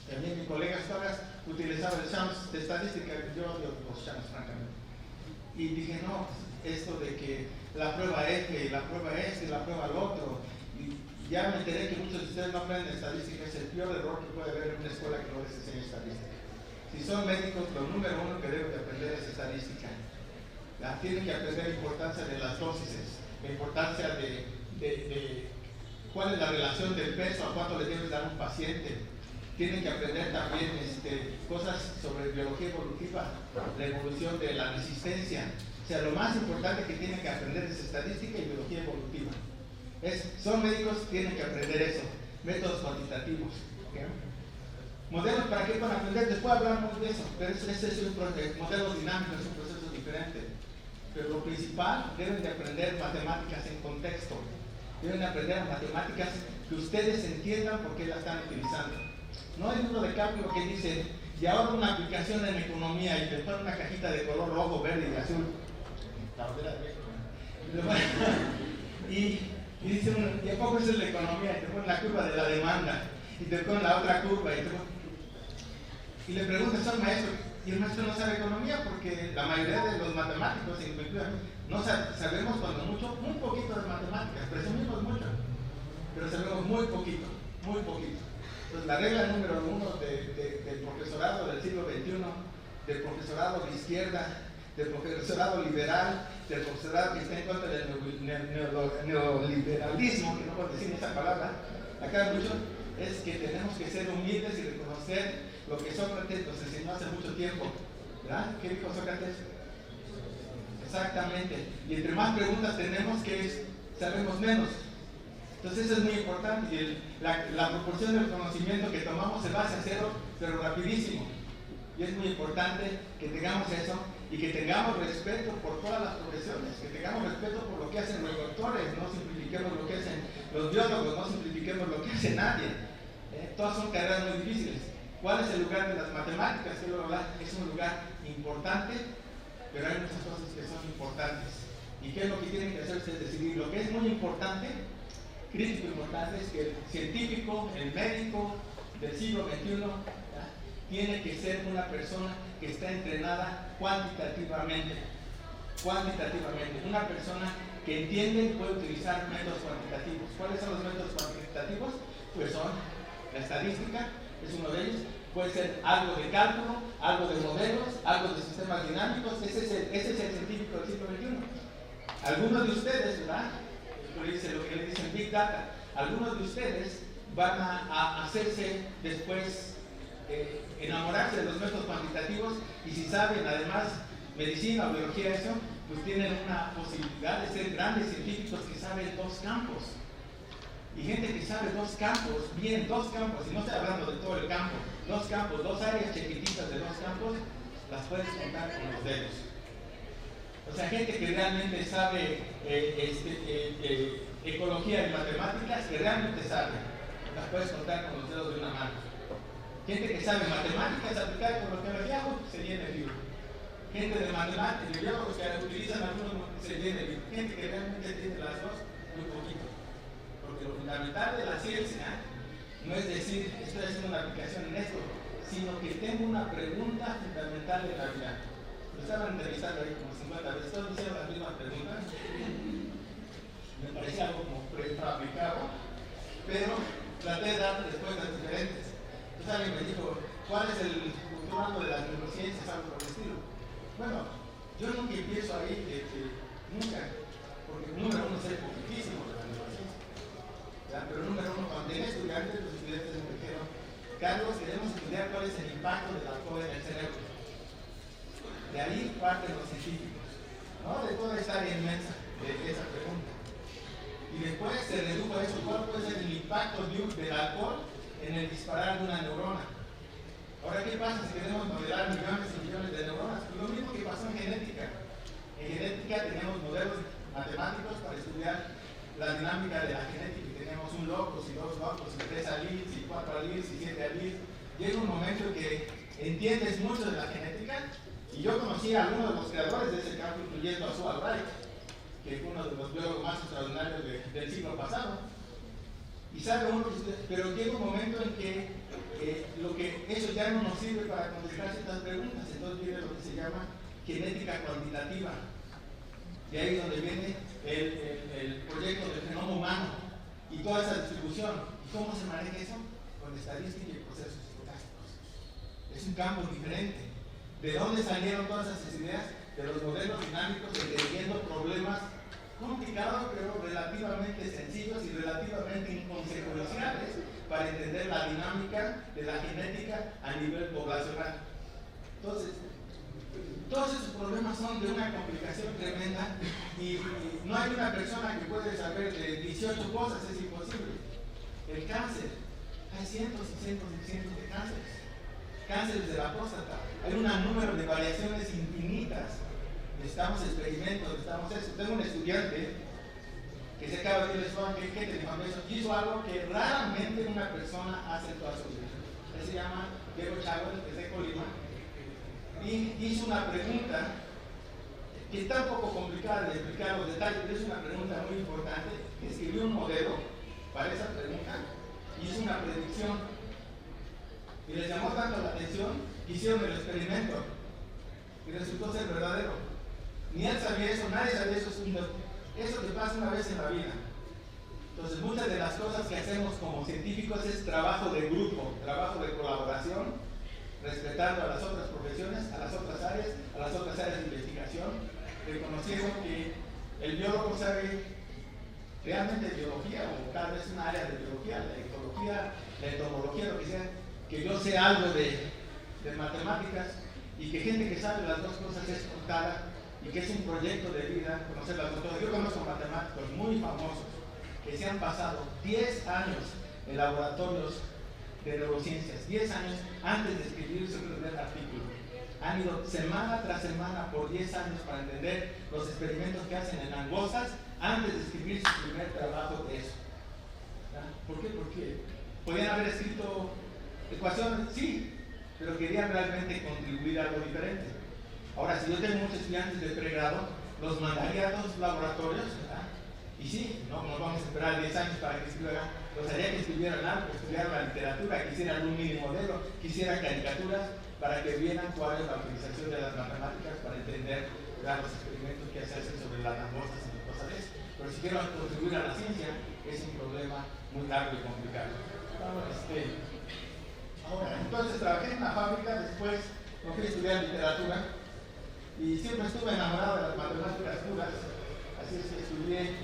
También mi colega Stogas utilizaba el Shams de estadística, yo odio los Shams, francamente. Y dije, no, esto de que la prueba F, y la prueba este, y la prueba el otro, y ya me enteré que muchos de ustedes no aprenden estadística, es el peor error que puede haber en una escuela que no les enseñe estadística. Si son médicos, lo número uno que deben de aprender es estadística. Tienen que aprender la importancia de las dosis, la importancia de cuál es la relación del peso, a cuánto le debes dar a un paciente. Tienen que aprender también cosas sobre biología evolutiva, la evolución de la resistencia. O sea, lo más importante que tienen que aprender es estadística y biología evolutiva. Son médicos, tienen que aprender eso. Métodos cuantitativos. ¿Okay? Modelos, ¿para qué van a aprender? Después hablamos de eso, pero ese es un proceso. Modelos dinámicos es un proceso diferente. Pero lo principal, deben de aprender matemáticas en contexto. Deben aprender matemáticas que ustedes entiendan por qué la están utilizando. No hay libro de cálculo que dice, y ahora una aplicación en economía y te pone una cajita de color rojo, verde y azul. La bandera de México. Y dice, ¿y a poco es la economía? Y te pone la curva de la demanda, y te pone la otra curva, y le preguntas al maestro, y el maestro no sabe economía porque la mayoría de los matemáticos, inclusive, no sabemos cuando mucho, muy poquito de matemáticas, presumimos mucho, pero sabemos muy poquito, muy poquito. Entonces la regla número 1 del profesorado del siglo XXI, del profesorado de izquierda, del profesorado liberal, del profesorado que está en contra del neoliberalismo, que no puedo decir esa palabra, acá mucho, es que tenemos que ser humildes y reconocer lo que Sócrates nos enseñó hace mucho tiempo. ¿Verdad? ¿Qué dijo Sócrates? Exactamente. Y entre más preguntas tenemos, que sabemos menos. Entonces eso es muy importante. Y la proporción del conocimiento que tomamos se va hacia cero, pero rapidísimo. Y es muy importante que tengamos eso y que tengamos respeto por todas las profesiones, que tengamos respeto por lo que hacen los doctores, no simplifiquemos lo que hacen los biólogos, no simplifiquemos lo que hace nadie. Todas son carreras muy difíciles. ¿Cuál es el lugar de las matemáticas? Es un lugar importante, pero hay muchas cosas que son importantes. ¿Y qué es lo que tienen que hacer ustedes? Decidir. Lo que es muy importante, crítico importante, es que el científico, el médico del siglo XXI, ¿ya? Tiene que ser una persona que está entrenada cuantitativamente. Cuantitativamente. Una persona que entiende y puede utilizar métodos cuantitativos. ¿Cuáles son los métodos cuantitativos? Pues son la estadística, es uno de ellos, puede ser algo de cálculo, algo de modelos, algo de sistemas dinámicos. Ese es el científico del siglo XXI. Algunos de ustedes, ¿verdad? Lo que le dicen Big Data, algunos de ustedes van a hacerse después, enamorarse de los métodos cuantitativos, y si saben además medicina o biología, eso, pues tienen una posibilidad de ser grandes científicos que saben 2 campos. y gente que sabe dos campos, bien, dos campos, y no estoy hablando de todo el campo, dos campos, dos áreas chiquititas de dos campos, las puedes contar con los dedos. O sea, gente que realmente sabe ecología y matemáticas, que realmente sabe, las puedes contar con los dedos de una mano. Gente que sabe matemáticas aplicada con ecología, se llena el libro. Gente de matemáticas, de biólogos que utilizan algunos, se llena el libro. Gente que realmente tiene las dos, muy poquito. Porque lo fundamental de la ciencia no es decir, estoy haciendo una aplicación en esto, sino que tengo una pregunta fundamental de la vida. Lo estaban entrevistando ahí como 50 veces, todos hicieron las mismas preguntas. Me parecía algo como prefabricado, pero traté de dar respuestas diferentes. Entonces alguien me dijo, ¿cuál es el futuro de las neurociencias? Algo por el estilo. Bueno, yo nunca empiezo ahí, nunca, porque número uno es poquitísimo de la neurociencia. Pero número uno, cuando tenía estudiantes, los estudiantes me dijeron, Carlos, queremos estudiar cuál es el impacto del alcohol en el cerebro. De ahí parten los científicos, ¿no? De toda esta área inmensa de esa pregunta. Y después se redujo a eso, ¿cuál puede ser el impacto del alcohol en el disparar de una neurona? Ahora, ¿qué pasa si queremos modelar millones y millones de neuronas? Pues lo mismo que pasó en genética. En genética tenemos modelos matemáticos para estudiar la dinámica de la genética. Y tenemos un locus y dos locus, y 3 alleles, y 4 alleles, y 7 alleles. Llega un momento en que entiendes mucho de la genética. Y yo conocí a algunos de los creadores de ese campo, incluyendo a Sue Albright, que fue uno de los biólogos más extraordinarios del siglo pasado. Y sabe uno, pero llega un momento en que eso ya no nos sirve para contestar ciertas preguntas. Entonces viene lo que se llama genética cuantitativa. Y ahí es donde viene el proyecto del genoma humano y toda esa distribución. ¿Y cómo se maneja eso? Con estadística y procesos estocásticos. Es un campo diferente. ¿De dónde salieron todas esas ideas? De los modelos dinámicos, entendiendo problemas complicados, pero relativamente sencillos y relativamente inconsecuenciales para entender la dinámica de la genética a nivel poblacional. Entonces, todos esos problemas son de una complicación tremenda y no hay una persona que puede saber de 18 cosas, es imposible. El cáncer, hay cientos y cientos y cientos de cánceres. Cánceres de la próstata, hay un número de variaciones infinitas. Necesitamos experimentos, necesitamos eso. Tengo un estudiante que se acaba de decir, que hizo algo que raramente una persona hace en toda su vida. Él se llama Diego Chávez, que es de Colima, y hizo una pregunta que está un poco complicada de explicar los detalles, pero es una pregunta muy importante. Escribió un modelo para esa pregunta y hizo una predicción. Y les llamó tanto la atención que hicieron el experimento y resultó ser verdadero. Ni él sabía eso, nadie sabía eso. Eso te pasa una vez en la vida. Entonces, muchas de las cosas que hacemos como científicos es trabajo de grupo, trabajo de colaboración, respetando a las otras profesiones, a las otras áreas de investigación, reconociendo que el biólogo sabe realmente de biología, o tal vez una área de biología, la ecología, la entomología, lo que sea, que yo sé algo de matemáticas y que gente que sabe las dos cosas es contada y que es un proyecto de vida conocer las dos cosas. Yo conozco matemáticos muy famosos que se han pasado 10 años en laboratorios de neurociencias, 10 años antes de escribir su primer artículo. Han ido semana tras semana por 10 años para entender los experimentos que hacen en langostas antes de escribir su primer trabajo de eso. ¿Por qué? Porque podían haber escrito ecuaciones, sí, pero querían realmente contribuir a algo diferente. Ahora, si yo tengo muchos estudiantes de pregrado, los mandaría a dos laboratorios, ¿verdad? Y sí, no nos vamos a esperar 10 años para que escriban, los haría que escribieran algo, que estudiaran la literatura, que hicieran un mini modelo, que hicieran caricaturas, para que vieran cuál es la utilización de las matemáticas para entender, ¿verdad?, los experimentos que se hacen sobre las langostas y cosas de eso. Pero si quiero contribuir a la ciencia, es un problema muy largo y complicado. Ahora, entonces trabajé en la fábrica, después me fui a estudiar literatura y siempre estuve enamorado de las matemáticas puras, así es que estudié,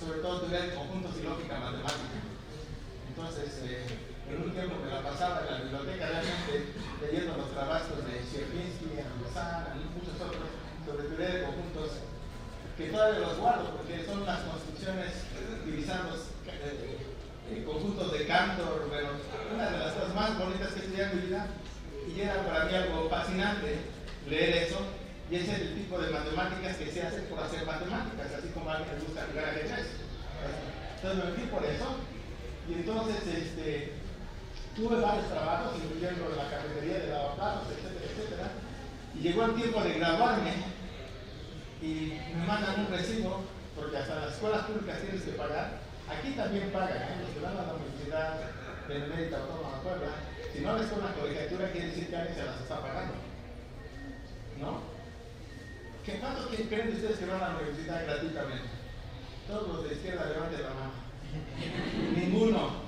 sobre todo estudié conjuntos y lógica matemática. Entonces, en un tiempo me la pasaba en la biblioteca realmente leyendo los trabajos de Sierpinski, Androsán y muchos otros sobre teoría de conjuntos que todavía los guardo porque son unas construcciones utilizando conjuntos de Cantor, bueno, una de las cosas más bonitas que estudié en mi vida, y era para mí algo fascinante leer eso, y ese es el tipo de matemáticas que se hacen por hacer matemáticas, así como a alguien le gusta jugar ajedrez. Entonces me metí por eso, y entonces tuve varios trabajos, incluyendo la cafetería de lavaplatos, etcétera, etcétera, y llegó el tiempo de graduarme, y me mandan un recibo, porque hasta las escuelas públicas tienes que pagar. Aquí también pagan, los que van a la Universidad del Mérito Autónoma de Puebla, si no les con la colegiatura quiere decir que alguien se las está pagando, ¿no? ¿Cuántos creen ustedes que van a la universidad gratuitamente? Todos los de izquierda levanten la mano. Ninguno,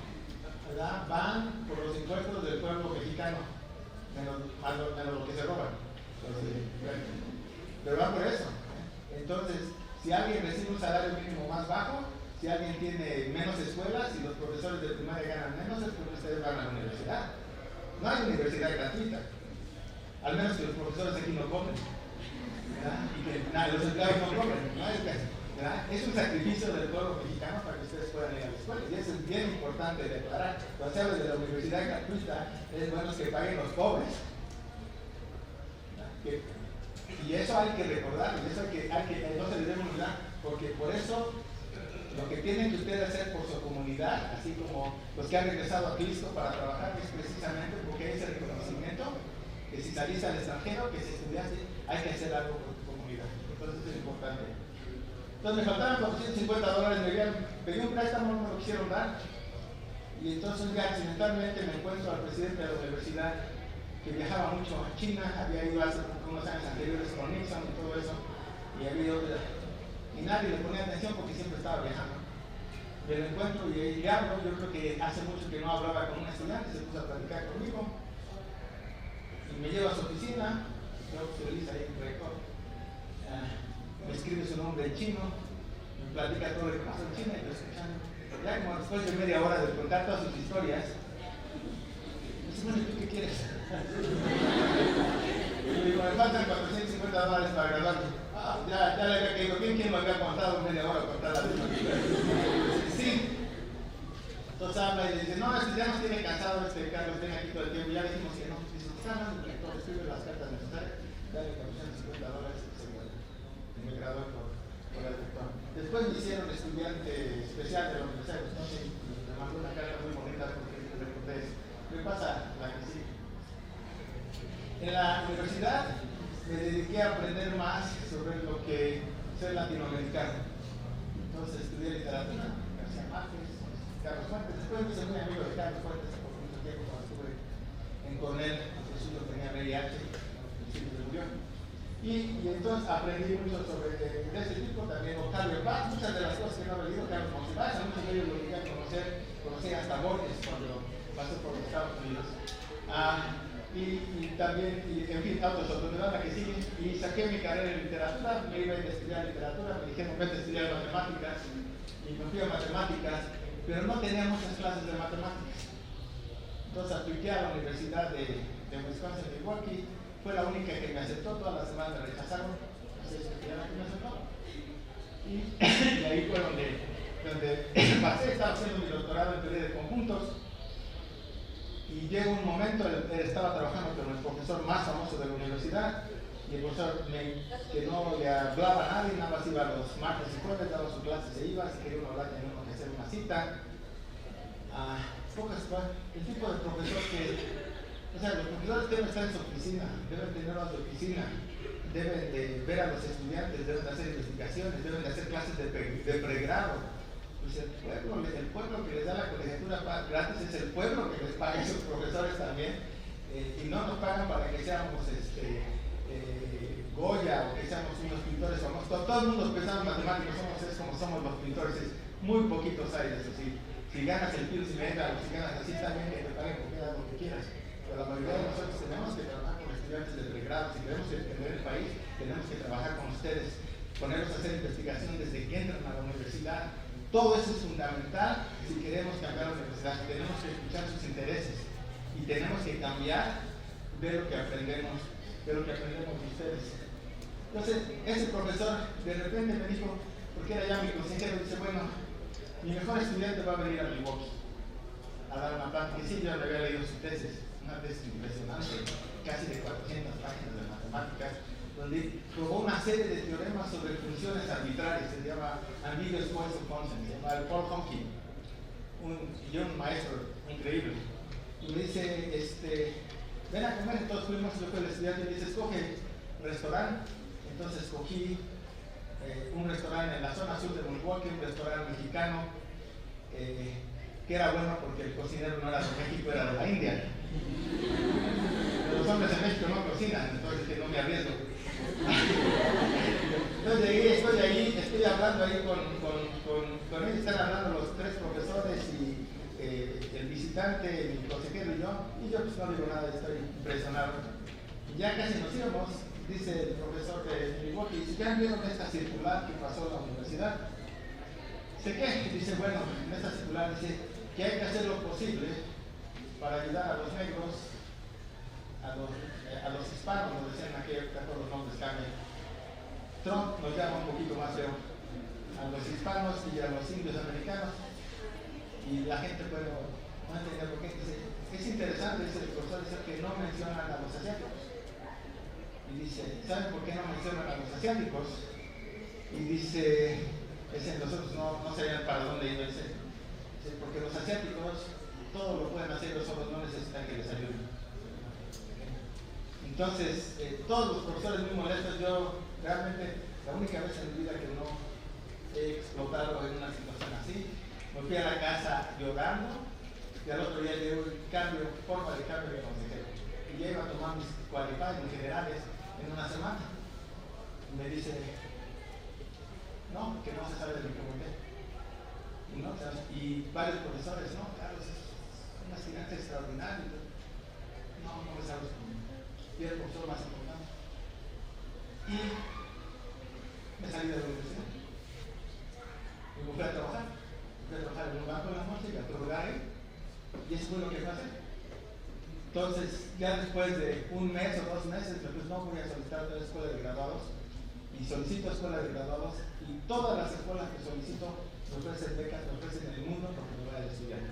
¿verdad? Van por los impuestos del pueblo mexicano, menos lo que se roban. Entonces, bueno, pero van por eso. Entonces, si alguien recibe un salario mínimo más bajo, si alguien tiene menos escuelas y los profesores de primaria ganan menos, es porque ustedes van a la universidad. No hay universidad gratuita, al menos que los profesores aquí no cobren, ¿verdad? Y que los empleados no cobren, ¿no? Es un sacrificio del pueblo mexicano para que ustedes puedan ir a la escuela, y eso es bien importante declarar. Cuando se habla de la universidad gratuita, es bueno que paguen los pobres, y eso hay que recordarlo, y eso no se le debe olvidar, porque por eso lo que tienen que ustedes hacer por su comunidad, así como los que han regresado a Cristo para trabajar, es precisamente porque hay ese reconocimiento que si salís al extranjero, que si estudiaste, hay que hacer algo por tu comunidad. Entonces es importante. Entonces me faltaban $450, pedí un préstamo, no me lo quisieron dar, y entonces ya accidentalmente me encuentro al presidente de la universidad, que viajaba mucho a China, había ido hace unos años anteriores con Nixon y todo eso, y nadie le ponía atención porque siempre estaba viajando. Me lo encuentro y le hablo, yo creo que hace mucho que no hablaba con un estudiante, se puso a platicar conmigo, y me lleva a su oficina, yo feliz ahí, el rector, me escribe su nombre en chino, me platica todo lo que pasó en China y lo escuchando. Ya como después de media hora de contar todas sus historias, me dice, bueno, ¿y tú qué quieres? Y digo, me faltan $450 para graduarme. Ya le había caído bien, ¿quién me había contado media hora contar la misma historia? Sí. Entonces habla y le dice, no, ya nos tiene cansado Carlos, ven aquí todo el tiempo, ya le dijimos que no. Dice, está hablando el rector, escribe las cartas necesarias, dale $450 y se vuelve. Y me gradué por el rector. Después me hicieron estudiante especial de la Universidad de Wisconsin, me mandó una carta muy bonita porque le recordé eso. Me pasa la que sí. En la universidad me dediqué a aprender más sobre lo que ser latinoamericano. Entonces estudié literatura, García Márquez, Carlos Fuentes. Después me hice muy amigo de Carlos Fuentes por mucho tiempo cuando estuve en Cornell, porque su tenía VIH, y se murió. Y entonces aprendí mucho sobre de ese tipo, también Octavio Paz, muchas de las cosas que no he leído, Carlos Monsiváis, a muchos de ellos lo llegué a conocí hasta Borges cuando pasó por los Estados Unidos. Y también, en fin, autosostenidad la que sigue, y saqué mi carrera en literatura, me iba a estudiar literatura, me dijeron vete a estudiar matemáticas, y me fui a matemáticas, pero no tenía muchas clases de matemáticas. Entonces apliqué a la Universidad de Wisconsin, Milwaukee, fue la única que me aceptó, todas las demás me rechazaron, así es que ya me aceptó. Y ahí fue donde pasé, estaba haciendo mi doctorado en teoría de conjuntos, y llegó un momento, él estaba trabajando con el profesor más famoso de la universidad, y el profesor que no le hablaba a nadie, nada más iba los martes y jueves, daba su clase, se iba, si quería uno hablar tenía uno que hacer una cita. El tipo de profesor que, o sea, los profesores deben estar en su oficina, deben tener horas de oficina, deben de ver a los estudiantes, deben de hacer investigaciones, deben de hacer clases de pregrado. Pues el pueblo que les da la colegiatura gratis es el pueblo que les paga a esos profesores también, y no nos pagan para que seamos Goya o que seamos unos pintores famosos. Todo el mundo pensamos matemáticos, es como somos los pintores, es muy poquitos hay de eso. Si ganas el Pils Medal o si ganas así, también que te paguen porque hagas lo que quieras. Pero la mayoría de nosotros tenemos que trabajar con estudiantes de pregrado. Si queremos entender el país, tenemos que trabajar con ustedes, ponerlos a hacer investigación desde que entran a la universidad. Todo eso es fundamental si queremos cambiar la universidad. Tenemos que escuchar sus intereses y tenemos que cambiar de lo que aprendemos de ustedes. Entonces, ese profesor de repente me dijo, porque era ya mi consejero, dice, bueno, mi mejor estudiante va a venir a Milwaukee a dar una plática. Y sí, yo le había leído su tesis, una tesis impresionante, casi de 400 páginas de matemáticas, donde probó una serie de teoremas sobre funciones arbitrarias, se llama Ambiguous Poisson Function, se llama Paul Hopkins, un maestro increíble. Y me dice, ven a comer. Entonces fuimos, yo fui el estudiante y me dice, escoge un restaurante. Entonces escogí un restaurante en la zona sur de Milwaukee, un restaurante mexicano, que era bueno porque el cocinero no era de México, era de la India. Los hombres en México no cocinan, entonces que no me arriesgo. Entonces estoy ahí, estoy hablando ahí con ellos, están hablando los tres profesores y el visitante, mi consejero y yo pues no digo nada, estoy impresionado. Y ya casi nos íbamos, dice el profesor de Milwaukee, dice, ¿ya vieron esta circular que pasó en la universidad? Dice, ¿qué? Dice, bueno, en esta circular dice que hay que hacer lo posible para ayudar a los negros, a los hispanos, nos decían en aquella época, todos los nombres cambian. Trump nos llama un poquito más feo, a los hispanos y a los indios americanos, y la gente puede no entender por qué. Dice, es interesante, dice el profesor, dice que no mencionan a los asiáticos. Y dice, ¿saben por qué no mencionan a los asiáticos? Y dice, nosotros no sabían para dónde iba. Dice, porque los asiáticos todo lo pueden hacer, ellos solos no necesitan que les ayuden. Entonces, todos los profesores muy molestos. Yo realmente, la única vez en mi vida que no he explotado en una situación así, me fui a la casa llorando y al otro día llegó el forma de cambio de consejero. Y ya iba a tomar mis qualifiers, mis generales, en una semana. Y me dice, no, que no se sabe de lo que voy a. Y varios profesores, no, claro, es un aspirante extraordinario. No me sabes cómo. Y era el profesor más importante. Y me salí de la universidad. Y me fui a trabajar. Fui a trabajar en un banco en la noche y a otro lugar. Y eso fue lo que pasé. Entonces, ya después de un mes o 2 meses, pues no voy a solicitar otra escuela de graduados. Y solicito escuela de graduados. Y todas las escuelas que solicito me ofrecen becas, me ofrecen el mundo porque me voy a estudiar.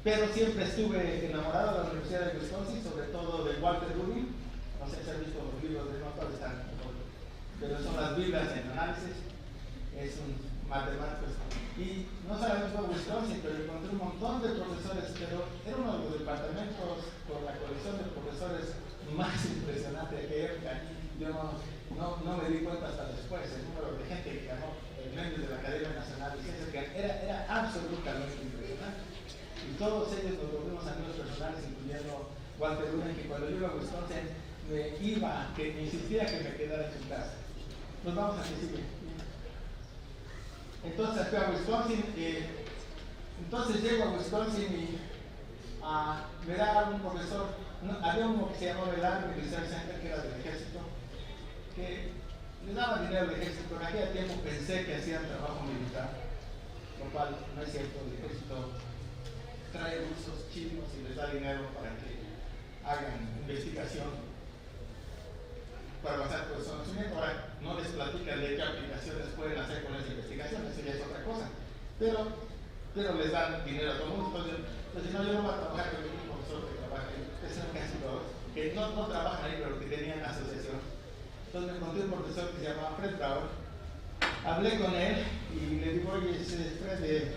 Pero siempre estuve enamorado de la Universidad de Wisconsin, sobre todo de Walter Rubin. No sé si han visto los libros de Noto, están, pero son las Biblias en análisis. Es un matemático. Y no solamente fue Wisconsin, pero encontré un montón de profesores, pero era uno de los departamentos con la colección de profesores más impresionante que yo no me di cuenta hasta después, el número de gente que ganó premios de la Academia Nacional de Ciencias, que era absolutamente impresionante. Y todos ellos nos volvimos amigos personales, incluyendo Walter Rubin, que cuando yo iba a Wisconsin me iba, que me insistía que me quedara en su casa. Nos vamos a decir. Entonces fui a Wisconsin, entonces llego a Wisconsin y me da un profesor, había uno que se llamaba el Army Research Center, que era del ejército, que le daba dinero al ejército. En aquel tiempo pensé que hacían trabajo militar, lo cual no es cierto. El ejército trae rusos chinos y les da dinero para que hagan investigación para basar su conocimiento. Ahora no les platican de qué aplicaciones pueden hacer con esa investigación, eso ya es otra cosa, pero les dan dinero a todo el mundo. Entonces no, yo no voy a trabajar con ningún profesor que trabaje, que son casi todos, que no trabajan ahí, pero que tenían asociación. Entonces me encontré un profesor que se llamaba Fred Brower. Hablé con él y le digo, oye, Fred,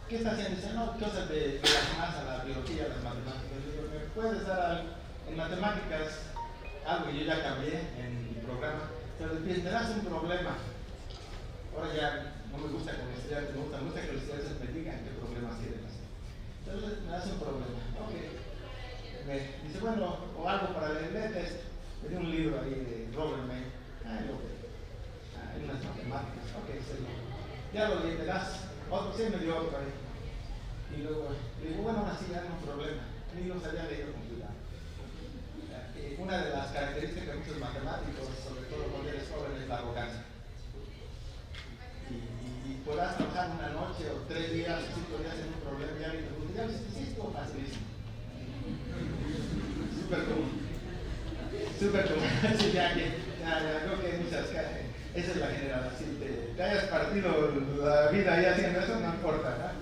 ¿qué está haciendo? Dice, no, cosas de relacionadas a la biología, a las matemáticas. Le digo, ¿me puedes dar algo en matemáticas? Algo que yo ya cambié en mi programa. Pero me das un problema. Ahora ya no me gusta con los estudiantes, me gusta que los estudiantes me digan qué problemas quieren hacer. Entonces me das un problema. Ok. Me dice, bueno, o algo para leer letras. Me dio un libro ahí de Robert May. Hay unas matemáticas. Ok, ya lo leí, me das otro, sí me dio otro ahí. Y luego le digo, bueno, ahora sí ya no hay un problema. Ni los había leído con cuidado. Una de las características de muchos matemáticos, sobre todo cuando eres joven, es la arrogancia. Y podrás trabajar una noche o 3 días o 5 días en un problema y alguien te pregunta, ya viste, sí, estuvo facilísimo. Súper común. Sí, ya creo que hay muchas Esa es la generación. Te hayas partido la vida ahí haciendo eso, no importa, ¿verdad?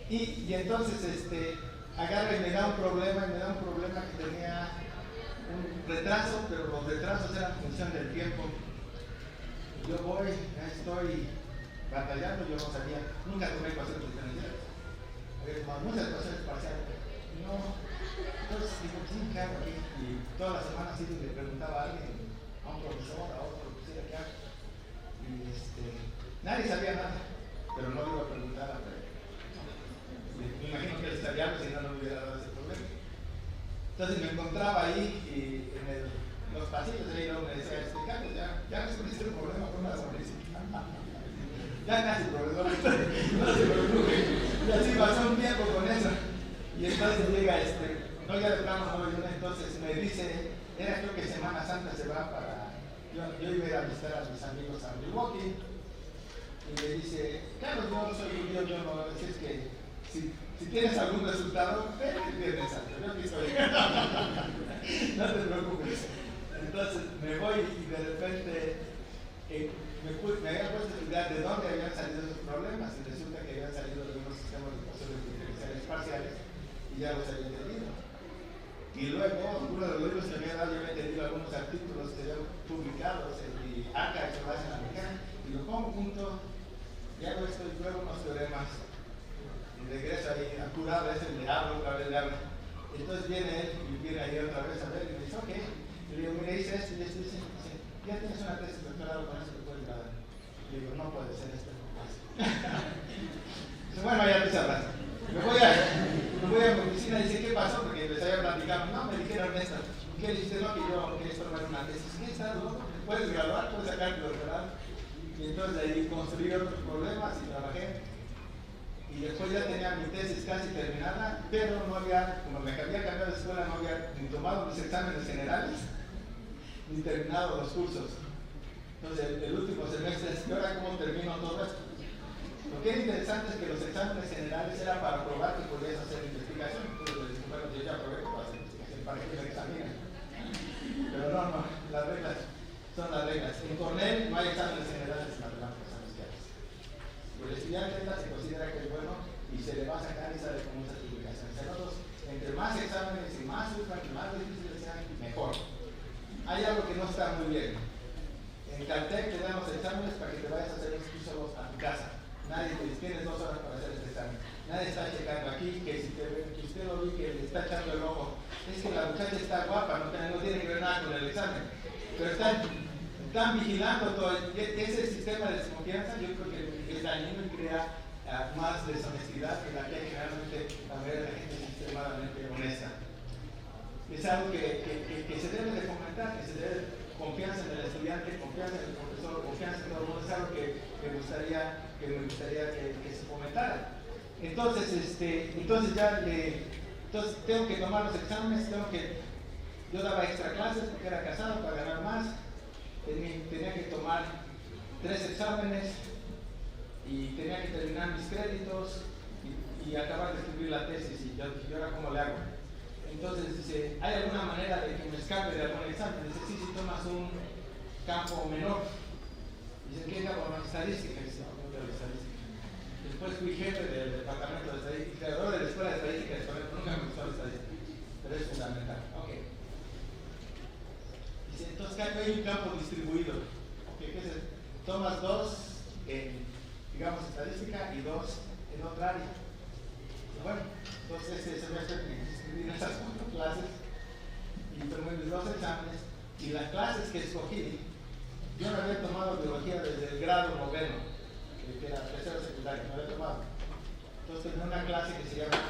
Y entonces agarra y me da un problema que tenía un retraso, pero los retrasos eran función del tiempo. Yo ya estoy batallando, yo no sabía, nunca tomé ecuaciones diferenciales. Había tomado muchas ecuaciones parciales. No, entonces digo, ¿qué hago aquí? Y todas las semanas sí le preguntaba a alguien, a un profesor, a otro, ¿qué hago? Y nadie sabía nada, pero no le iba a preguntar a él. Me imagino que él sabía algo, si no, no me hubiera dado ese problema. Entonces me encontraba ahí y en los pasillos de ahí me decía, Carlos, ya resolviste el problema con una sonrisa. Ya casi, profesor, no se preocupe. Y así pasó un tiempo con eso. Y entonces llega no ya de plano, no, entonces me dice, creo que Semana Santa se va para, yo iba a ir a visitar a mis amigos a Milwaukee, y me dice, Carlos, yo no soy judío, yo no, es que si tienes algún resultado, ven el Viernes Santo, yo aquí estoy. No te preocupes. Entonces me voy y de repente me había puesto a estudiar de dónde habían salido esos problemas, y resulta que habían salido de unos sistemas de ecuaciones diferenciales parciales y ya los había entendido. Y luego, uno de los libros que me había dado, yo había entendido algunos artículos que habían publicados en mi ACA, que va en americana, y lo pongo junto, y hago esto y pruebo unos teoremas. Y regreso ahí, apurado, le hablo, otra vez le hablo. Entonces viene él y viene ahí otra vez a ver y me dice, ok. Y le digo, mira, hice esto y esto, y dice, ya tienes una tesis de doctorado con eso que puedes grabar. Le digo, no puede ser esto. Dice, bueno, ya te sabrás. Me voy a mi oficina y dice, ¿qué pasó? Porque les había platicado. No, me dijeron esto. ¿Qué le dijiste? No, que esto no era una tesis. ¿Qué estás loco? Puedes graduar, puedes sacar tu doctorado. Y entonces ahí construí otros problemas y trabajé. Y después ya tenía mi tesis casi terminada, pero no había, como me había cambiado de escuela, no había ni tomado mis exámenes generales, ni terminado los cursos. Entonces, el último semestre es, ¿y ahora cómo termino todo esto? Lo que era interesante es que los exámenes generales eran para probar que podías hacer investigación. Entonces les dije, bueno, yo ya probé que puedo hacer investigación, ¿para qué me examinan? Pero no, las reglas son las reglas. En Cornell no hay exámenes generales en matemáticas industriales. El estudiante se considera que es bueno y se le va a sacar y sale con muchas publicaciones. Nosotros, entre más exámenes y más sufran y más difíciles sean, mejor. Hay algo que no está muy bien. En Caltech te dan los exámenes para que te vayas a hacer un solo a tu casa. Nadie te dice, tienes 2 horas para hacer este examen. Nadie está checando aquí que si usted lo vi que le está echando el ojo. Es que la muchacha está guapa, no tiene que ver nada con el examen. Pero están vigilando todo. Ese sistema de desconfianza yo creo que es dañino y crea más deshonestidad que la que hay generalmente. La mayoría de la gente es extremadamente honesta. Es algo que se debe de fomentar, que se debe confianza en el estudiante, confianza en el profesor, confianza en todo el mundo. Es algo que me gustaría que se fomentara. Entonces, entonces tengo que tomar los exámenes, yo daba extra clases porque era casado para ganar más, tenía que tomar 3 exámenes y tenía que terminar mis créditos y acabar de escribir la tesis y yo ahora cómo le hago. Entonces dice, ¿hay alguna manera de que me escape de algún examen? Dice, sí, si tomas un campo menor. Dice, ¿qué campo? Estadística. Dice, no, de la estadística. Después fui jefe del departamento de estadística, creador de la escuela de estadística, nunca me gustó la estadística, pero es fundamental. Ok. Dice, entonces hay un campo distribuido. Okay, ¿qué es eso? Tomas 2 en, digamos, estadística y 2 en otra área. Bueno, entonces ese semestre me inscribí en esas 4 clases y tomé mis 2 exámenes y las clases que escogí, yo no había tomado biología desde el grado 9º, que era tercero secundario, no había tomado. Entonces tenía una clase que se llama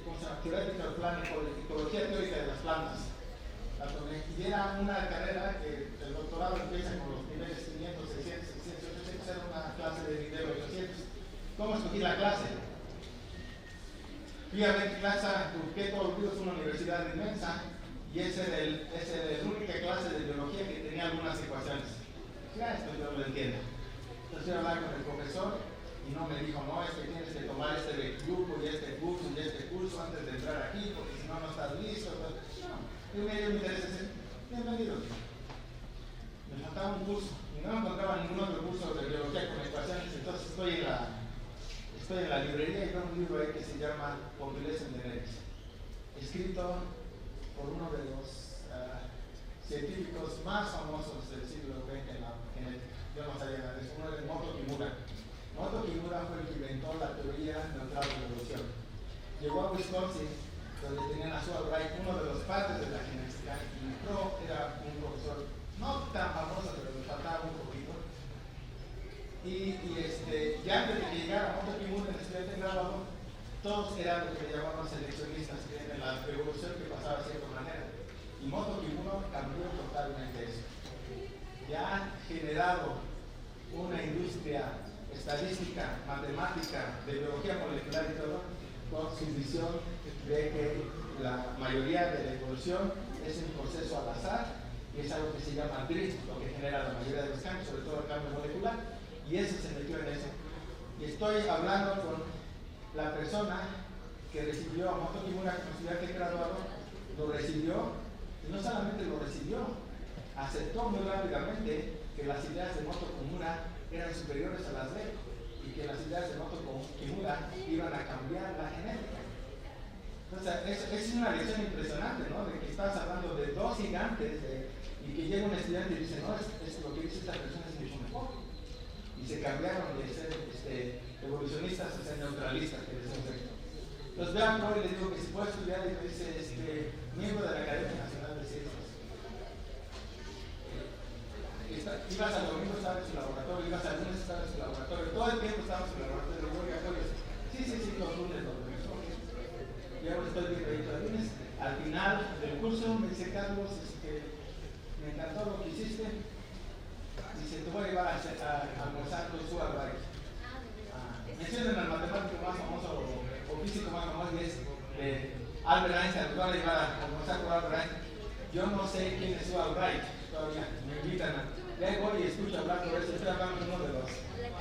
¿cómo se llama? Theoretical Planning, Ecología Teórica de las Plantas. La tomé y era una carrera que el doctorado empieza con los niveles 500, 600, 700, 800, era una clase de nivel 800. ¿Cómo escogí la clase? Fui a ver clase, busqué todos los días una universidad inmensa y esa era la única clase de biología que tenía algunas ecuaciones. Ya esto yo lo entiendo. Entonces yo hablaba con el profesor y no me dijo, no, es que tienes que tomar este grupo y este curso y este curso antes de entrar aquí porque si no, no estás listo. No, yo me interesa ese. bienvenidos. Me faltaba un curso y no encontraba ningún otro curso de biología con ecuaciones, entonces estoy en la librería y veo un libro ahí que se llama Population Genetics, escrito por uno de los científicos más famosos del siglo XX en la genética. Yo no sabía nada de eso, uno es Moto Kimura. Moto Kimura fue el que inventó la teoría neutral de la evolución. Llegó a Wisconsin, donde tenían a Sewall Wright, uno de los padres de la genética, y era un profesor no tan famoso, pero me faltaba un poquito. Y ya antes de que llegara Moto Kimura en el estudiante graduado, todos eran lo que llamaban seleccionistas, que en la evolución que pasaba de cierta manera. Y Moto Kimura cambió totalmente eso. Ya ha generado una industria estadística, matemática, de biología molecular y todo, con su visión de que la mayoría de la evolución es un proceso al azar y es algo que se llama drift, lo que genera la mayoría de los cambios, sobre todo el cambio molecular, y eso se metió en eso. Y estoy hablando con la persona que recibió a Moto Kimura como estudiante graduado, lo recibió, y no solamente lo recibió, aceptó muy rápidamente que las ideas de Moto Kimura eran superiores a las de él, y que las ideas de Moto Kimura iban a cambiar la genética. Entonces, es una lección impresionante, ¿no? De que estás hablando de dos gigantes y que llega un estudiante y dice, no, es lo que dice esta persona es mucho mejor. Y se cambiaron de ser evolucionistas a ser neutralistas, que decimos esto. Entonces, vean, Pro, y le digo que si puede estudiar, y me dice, miembro de la Academia Nacional de Ciencias. Ibas al domingo, estaba en su laboratorio, ibas al lunes, estaba en su laboratorio, todo el tiempo estábamos en su laboratorio. Sí, los lunes, los lunes. Y ahora estoy viendo el lunes. Al final del curso me dice, Carlos, me encantó lo que hiciste. Dice, te voy a llevar a almorzar con Sewall Wright. Mencionen al matemático más famoso o físico más famoso, y es Albert Einstein. Te voy a llevar a almorzar con Albert Einstein. Yo no sé quién es Sewall Wright, todavía me invitan a... Ya voy y escucho hablar sobre eso. Estoy hablando de uno de los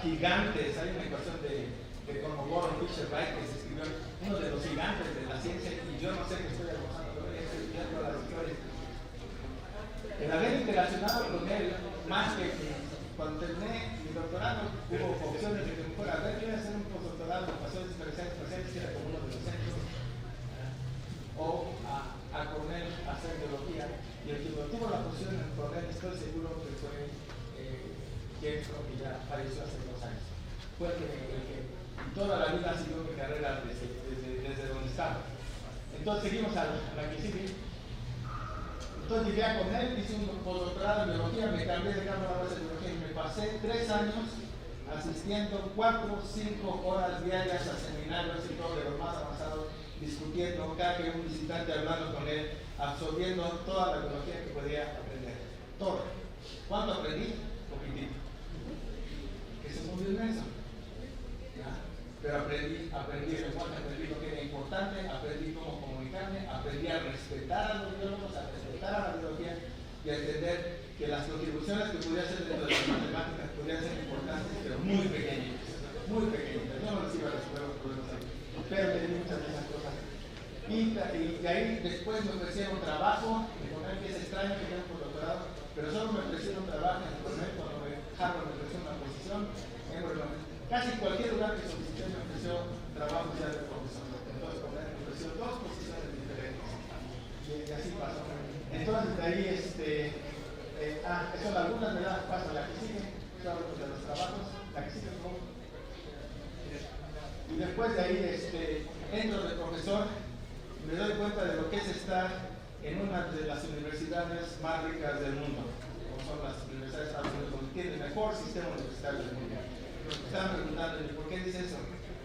gigantes. Hay una ecuación de como Warren Fisher Wright que se escribió, uno de los gigantes de la ciencia, y yo no sé qué estoy almorzando, pero estoy estudiando las historias. El haber interaccionado con él, más que cuando terminé mi doctorado, hubo opciones de que me fuera a ver, quiero hacer un postdoctorado en ecuaciones diferenciales parciales, que era como uno de los centros, o a Cornell a hacer biología, y el que tuvo la posición en Cornell, estoy seguro que fue James Rock, que ya falleció hace 2 años. Fue el que toda la vida siguió mi carrera desde donde estaba. Entonces seguimos a la que sigue. Entonces llegué a Cornell, hice un postdoctorado en biología, me cambié de campo a la base de biología y me pasé 3 años asistiendo 4 o 5 horas diarias a seminarios y todo de los más avanzados, discutiendo, cada que un visitante hablando con él, absorbiendo toda la biología que podía aprender. Todo. ¿Cuánto aprendí? Poquitito. Que es un mundo inmenso. Pero aprendí el lenguaje, aprendí lo que era importante, aprendí cómo comunicarme, aprendí a respetar a los biólogos, a respetar a la biología y a entender que las contribuciones que pudiera hacer dentro de las matemáticas podrían ser importantes, pero muy pequeñas. Yo no les iba a resolver los problemas ahí, pero me di muchas de esas cosas. Y ahí después me ofrecieron trabajo, me Cornell, que es extraño que tenga un postdoctorado, pero solo me ofrecieron trabajo en Cornell cuando Harvard me ofreció una posición. Casi cualquier lugar que solicité me ofreció trabajo ya de profesor. Entonces, me ofreció 2 posiciones diferentes. Y así pasó. Entonces, de ahí, eso algunas me dan paso. La que sigue, claro, de los trabajos, la que sigue, ¿cómo? Y después de ahí, entro de profesor, me doy cuenta de lo que es estar en una de las universidades más ricas del mundo, como son las universidades de Estados Unidos, donde tiene el mejor sistema universitario del mundo. Estaban preguntando, ¿por qué dice eso?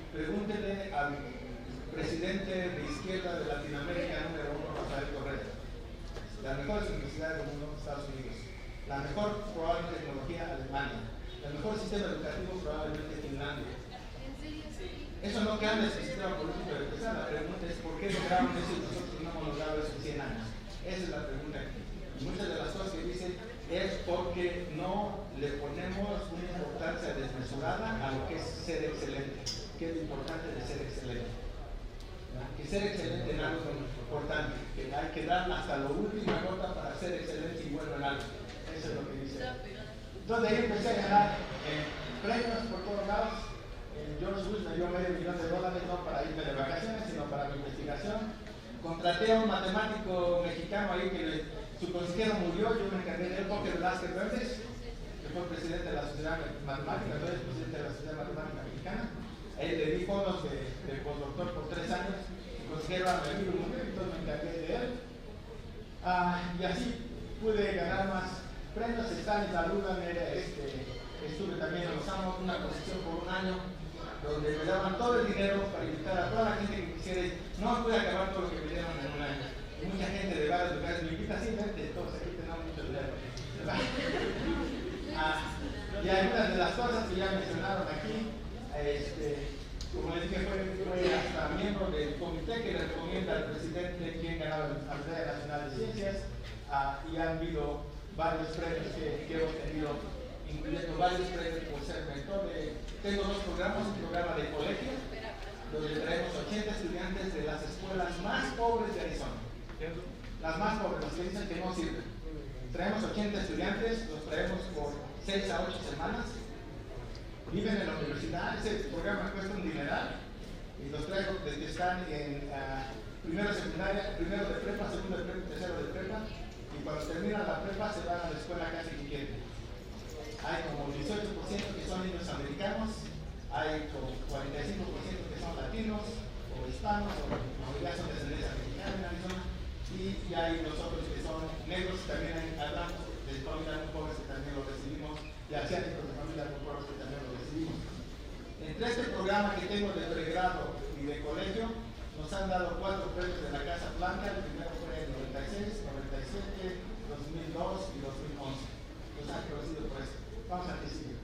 Pregúntele al presidente de izquierda de Latinoamérica número 1, Rafael Correa. Las mejores universidades del mundo, Estados Unidos. La mejor, probablemente, tecnología, Alemania. El mejor sistema educativo, probablemente, Finlandia. Eso no cambia el sistema político de empezar. La pregunta es, ¿por qué lograron eso y nosotros no hemos logrado eso en 100 años? Esa es la pregunta. Y muchas de las cosas que dicen es porque no le ponemos una importancia desmesurada a lo que es ser excelente. ¿Qué es lo importante de ser excelente? Que ser excelente en algo es importante, que hay que dar hasta lo último gota para ser excelente Entonces ahí empecé a ganar premios por todos lados. George Bush me dio $500,000, no para irme de vacaciones, sino para mi investigación. Contraté a un matemático mexicano ahí que su consejero murió, yo me encargué de él, Jorge Velázquez Verdes, que fue presidente de la Sociedad Matemática, entonces presidente de la Sociedad Matemática Mexicana. Ahí le di fondos de postdoctor por 3 años, el consejero era mi amigo, entonces me encargué de él. Y así pude ganar más premios. Stanley Larudan estuve también en Los Amos, una posición por 1 año, donde me daban todo el dinero para invitar a toda la gente que quisiera ir. No pude acabar todo lo que me dieron en 1 año. Y mucha gente de varios lugares me invita, sí, vente, todos aquí tenemos mucho dinero. Y algunas de las cosas que ya mencionaron aquí, como les dije, fue hasta miembro del comité que le recomienda al presidente quién ganaba la Asamblea Nacional de Ciencias, y han habido varios premios que he obtenido, incluyendo varios premios por ser mentor. Tengo 2 programas, un programa de colegio, donde traemos 80 estudiantes de las escuelas más pobres de Arizona. Las más pobres, las que dicen que no sirven. Traemos 80 estudiantes, los traemos por 6 a 8 semanas. Viven en la universidad, ese programa cuesta un dineral, y los traigo desde que están en primero de secundaria, primero de prepa, segundo de prepa, tercero de prepa, y cuando terminan la prepa se van a la escuela casi que quieren. Hay como 18% que son niños americanos, hay como 45% que son latinos o hispanos, o la mayoría son de descendencia mexicana en Arizona, y hay nosotros que son negros, también hablamos de familias muy pobres que también lo recibimos, y asiáticos de familias muy pobres que también lo recibimos. Entre este programa que tengo de pregrado y de colegio, nos han dado 4 premios de la Casa Blanca. El primero fue en 96, 97, 2002 y 2011. Nos han conocido por esto. Vamos a que sigue.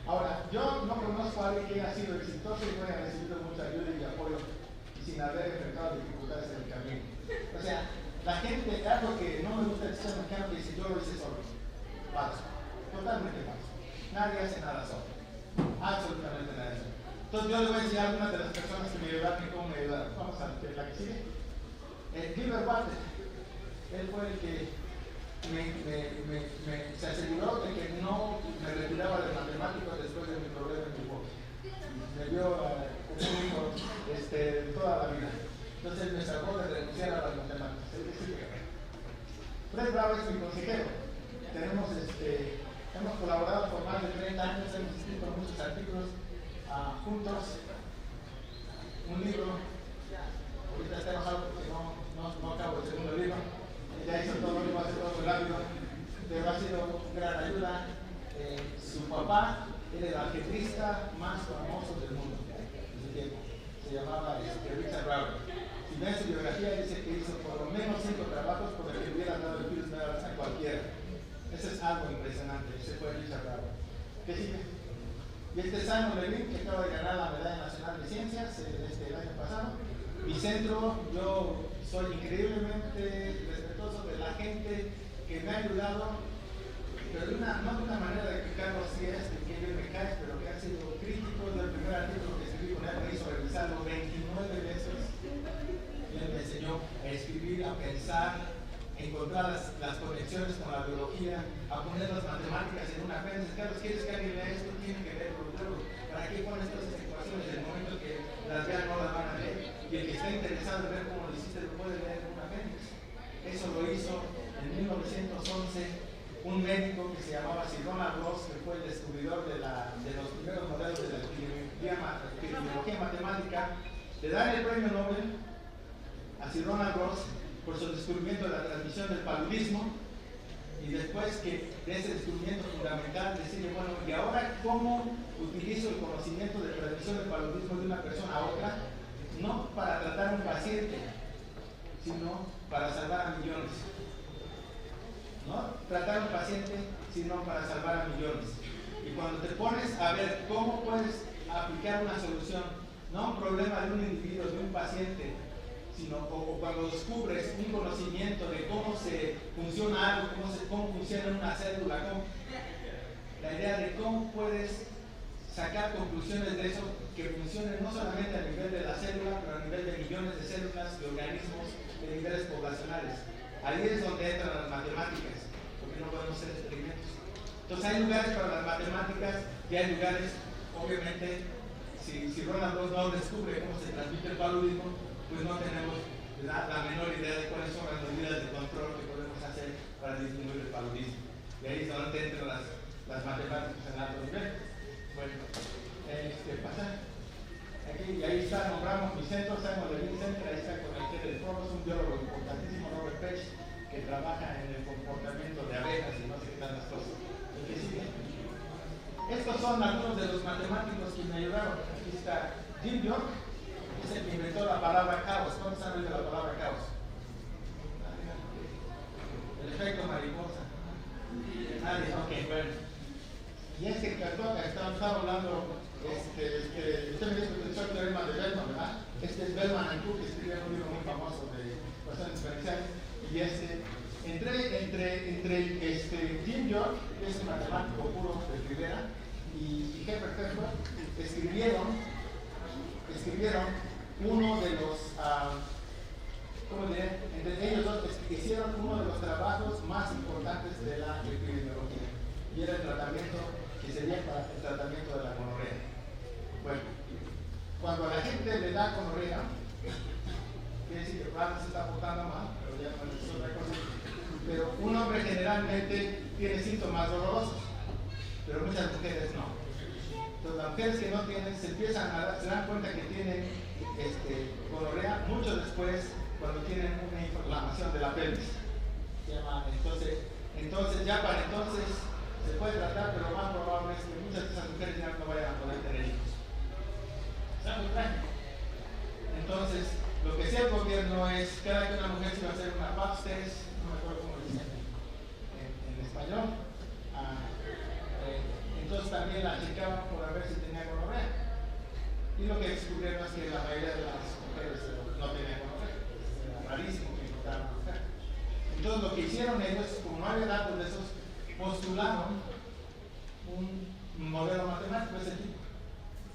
Ahora, yo no conozco a alguien que haya sido exitoso y no haya recibido mucha ayuda y apoyo sin haber enfrentado dificultades en el camino. O sea, la gente, algo que no me gusta del sistema mexicano, que dice yo lo hice solo. Falso. Totalmente falso. Nadie hace nada solo. Absolutamente nada solo. Entonces yo les voy a decir a algunas de las personas que me ayudaron y cómo me ayudaron. Vamos a ver la que sigue. Gilbert Walter. Él fue el que se aseguró de que no me retiraba de matemáticas después de mi problema en mi voz. Me vio como un hijo toda la vida. Entonces él me salvó de renunciar a las matemáticas. Fred Bravo es mi consejero. Hemos colaborado por más de 30 años, hemos escrito muchos artículos juntos. Un libro, ahorita está enojado porque no acabo el segundo libro. Ya hizo todo, lo va a hacer todo rápido, pero ha sido gran ayuda. Su papá era el algebrista más famoso del mundo en ese tiempo. Se llamaba Richard Brauer. Si ven su biografía, dice que hizo por lo menos 5 trabajos por el que hubiera dado el Fields Medal a cualquiera. Eso es algo impresionante. Ese fue Richard Brauer. ¿Qué sigue? Y Simon Levin, que acaba de ganar la Medalla Nacional de Ciencias el año pasado. Mi centro, yo soy increíblemente respetuoso de la gente que me ha ayudado, pero no de una manera de que Carlos Díaz, de que yo me cae, pero que ha sido crítico del primer artículo que escribí con él, me hizo revisarlo 29 veces. Y él me enseñó a escribir, a pensar, a encontrar las conexiones con la biología, a poner las matemáticas en una pena. Carlos, ¿quieres que alguien lea esto? Tiene que leerlo. ¿Para qué pones todas esas ecuaciones? En el momento que las vean no las van a leer. Y el que está interesado en ver cómo lo hiciste lo puede leer en un apéndice. Eso lo hizo en 1911 un médico que se llamaba Sir Ronald Ross, que fue el descubridor de los primeros modelos de la epidemiología matemática. Le dan el premio Nobel a Sir Ronald Ross por su descubrimiento de la transmisión del paludismo, y después que de ese descubrimiento fundamental decirle, bueno, ¿y ahora cómo utilizo el conocimiento de transmisión del paludismo de una persona a otra? No para tratar a un paciente, sino para salvar a millones. No tratar a un paciente, sino para salvar a millones. Y cuando te pones a ver cómo puedes aplicar una solución, no a un problema de un individuo, de un paciente, sino o cuando descubres un conocimiento de cómo se funciona algo, cómo funciona una célula, la idea de cómo puedes sacar conclusiones de eso que funcionen no solamente a nivel de la célula, pero a nivel de millones de células, de organismos, de niveles poblacionales. Ahí es donde entran las matemáticas. porque no podemos hacer experimentos. Entonces hay lugares para las matemáticas y hay lugares, obviamente, si Ronald no descubre cómo se transmite el paludismo, pues no tenemos la menor idea de cuáles son las medidas de control que podemos hacer para disminuir el paludismo. Y ahí es donde entran las matemáticas en alto nivel. Bueno, pasa. Aquí, y ahí está, nombramos mi centro, Simon Levine Center, ahí está con el que del Foro, es un biólogo importantísimo, Robert Page, que trabaja en el comportamiento de abejas y no sé qué tantas cosas. ¿Y qué sigue? Estos son algunos de los matemáticos que me ayudaron. Aquí está Jim York, es el que inventó la palabra caos. ¿Cuántos saben de la palabra caos? El efecto mariposa. Nadie, ok, bueno. Y este que está hablando, usted me dice que es el teorema de Bellman, ¿verdad? Este es Bellman and Cook, que escribieron un libro muy famoso de ecuaciones diferenciales. Y entre Jim York, que es un matemático puro de Rivera, y Herbert Feldman, escribieron uno de los, ¿cómo diré? Entre ellos dos hicieron uno de los trabajos más importantes de la epidemiología, y era el tratamiento que sería para el tratamiento de la gonorrea. Bueno, cuando a la gente le da gonorrea, quiere decir que probablemente se está portando mal, pero ya no es otra cosa. Pero un hombre generalmente tiene síntomas dolorosos, pero muchas mujeres no. Entonces las mujeres que no tienen se dan cuenta que tienen gonorrea mucho después, cuando tienen una inflamación de la pelvis. Entonces ya para entonces se puede tratar, pero lo más probable es que muchas de esas mujeres ya no vayan a poder tener hijos. ¿Está muy claro? Entonces, lo que hacía el gobierno es, cada que una mujer se iba a hacer una Pap test, no me acuerdo cómo lo dicen en español, entonces también la checaban por ver si tenía gonorrea. Y lo que descubrieron es que la mayoría de las mujeres no tenían gonorrea. Era rarísimo que encontraran gonorrea. Entonces lo que hicieron ellos, como no había datos de esos, postularon un modelo matemático de ese tipo.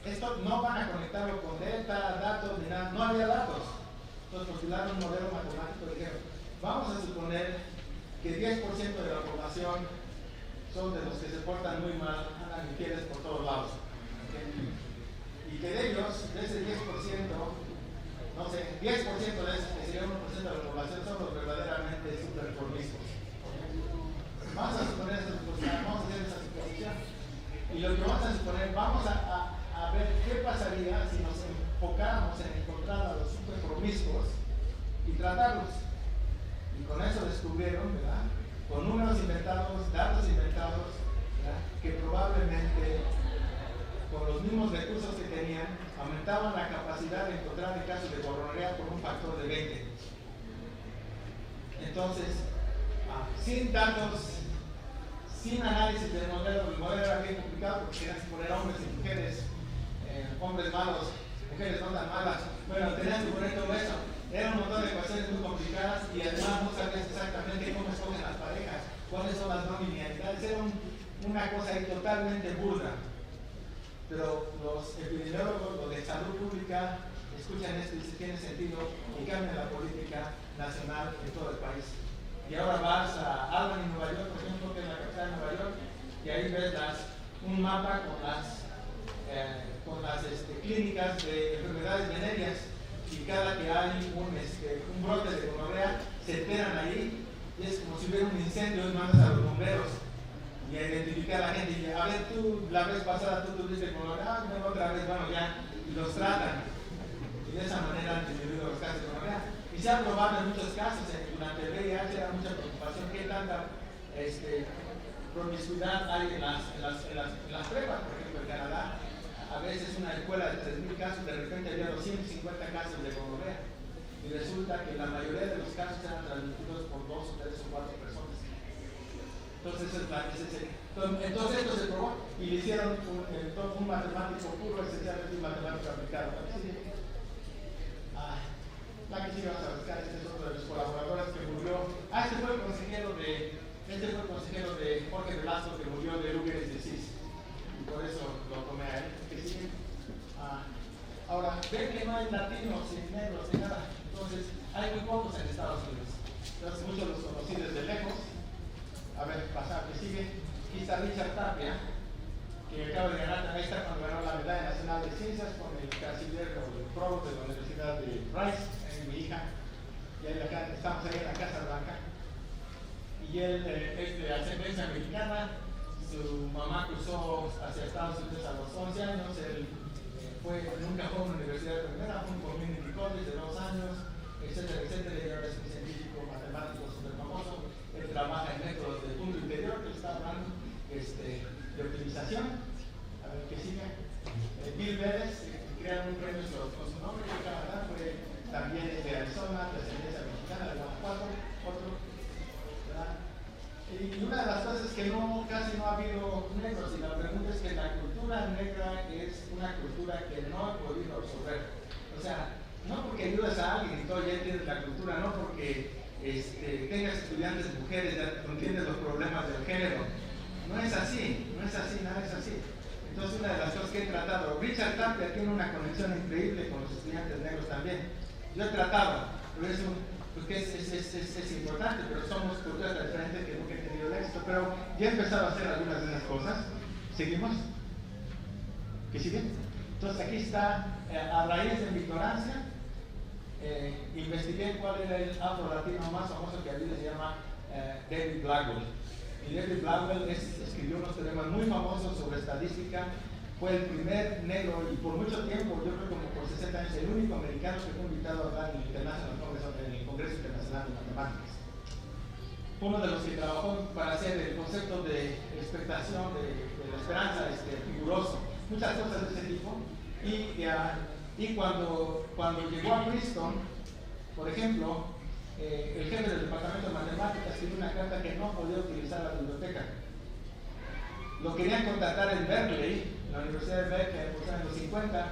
Esto no van a conectarlo con delta, datos, ni nada, no había datos. Entonces postularon un modelo matemático y dijeron, vamos a suponer que 10% de la población son de los que se portan muy mal, andan infieles por todos lados. Y que de ellos, de ese 10%, no sé, 10% de esos, que sería 1% de la población, son los verdaderamente super promiscuos. Vamos a suponer esa suposición, vamos a hacer esa suposición. Y lo que vamos a suponer, vamos a ver qué pasaría si nos enfocáramos en encontrar a los super promiscuos y tratarlos. Y con eso descubrieron, ¿verdad? Con números inventados, datos inventados, ¿verdad? Que probablemente con los mismos recursos que tenían aumentaban la capacidad de encontrar el caso de gonorrea por un factor de 20. Entonces, sin datos, sin análisis del modelo, el modelo era bien complicado porque tenían que poner hombres y mujeres, hombres malos, mujeres no tan malas. Bueno, tenían que poner todo eso. Era un montón de ecuaciones muy complicadas y además no sabías exactamente cómo escogen las parejas, cuáles son las no linealidades. Era una cosa ahí totalmente burda. Pero los epidemiólogos, los de salud pública, escuchan esto y si tiene sentido y cambian la política nacional en todo el país. Y ahora vas a Albany, Nueva York, por ejemplo, que es la capital de Nueva York, y ahí ves un mapa con las clínicas de enfermedades venéreas, y cada que hay un brote de gonorrea, se enteran ahí, y es como si hubiera un incendio y mandas a los bomberos y a identificar a la gente y a ver, tú la vez pasada tú tuviste gonorrea, no, otra vez, bueno, ya, y los tratan, y de esa manera han disminuido los casos de gonorrea. Y se ha probado en muchos casos, durante el VIH era mucha preocupación qué tanta promiscuidad hay en las pruebas. Por ejemplo, en Canadá, a veces una escuela de 3,000 casos, de repente había 250 casos de gonorrea. Y resulta que la mayoría de los casos eran transmitidos por 2 o 3 o 4 personas. Entonces, entonces esto se probó y le hicieron un matemático puro, esencialmente un matemático aplicado. La que sí vamos a buscar, este es otro de los colaboradores que murió. Este fue el consejero de Jorge Velasco, que murió de Lugers disease. Y por eso lo tomé a él. Que sigue. Ahora, ven que no hay latinos, ni negros, ni nada. Entonces, hay muy pocos en Estados Unidos. Entonces, muchos los conocí desde lejos. A ver, está Richard Tapia, que acaba de ganar, también está cuando ganó la Medalla Nacional de Ciencias con el canciller o el provost de la Universidad de Rice, mi hija, y ahí acá, estamos ahí en la Casa Blanca. Y él es de ascendencia mexicana, su mamá cruzó hacia Estados Unidos a los 11 años, él nunca fue a una universidad de primera, fue un community college de 2 años, etcétera, etcétera, y ahora es un científico matemático súper famoso. Él trabaja en métodos de punto interior, que está hablando de optimización. A ver qué sigue. Bill Vélez, crearon un premio con su nombre, que Canadá fue también de Arizona, de ascendencia mexicana, de Guanajuato, otro. ¿Verdad? Y una de las cosas que casi no ha habido negros, y la pregunta es que la cultura negra es una cultura que no he podido absorber. O sea, no porque ayudas a alguien y todo ya tienes la cultura, no porque tengas estudiantes mujeres, ya entiendes los problemas del género. No es así, nada es así. Entonces, una de las cosas que he tratado, Richard Tapia tiene una conexión increíble con los estudiantes negros también. Yo he tratado, pero es importante, pero somos culturas diferentes que nunca he tenido el éxito. Pero ya he empezado a hacer algunas de esas cosas. ¿Seguimos? ¿Qué sigue? Entonces, aquí está, a raíz de mi ignorancia, investigué cuál era el afro-latino más famoso que había, se llama David Blackwell. Y David Blackwell escribió unos teoremas muy famosos sobre estadística. Fue el primer negro y por mucho tiempo, yo creo como por 60 años, el único americano que fue invitado a hablar en el Congreso Internacional de Matemáticas. Fue uno de los que trabajó para hacer el concepto de expectación, de la esperanza riguroso, muchas cosas de ese tipo. Y cuando llegó a Princeton, por ejemplo, el jefe del departamento de matemáticas escribió una carta que no podía utilizar la biblioteca. Lo querían contratar en Berkeley, en la Universidad de Berkeley, en los 50,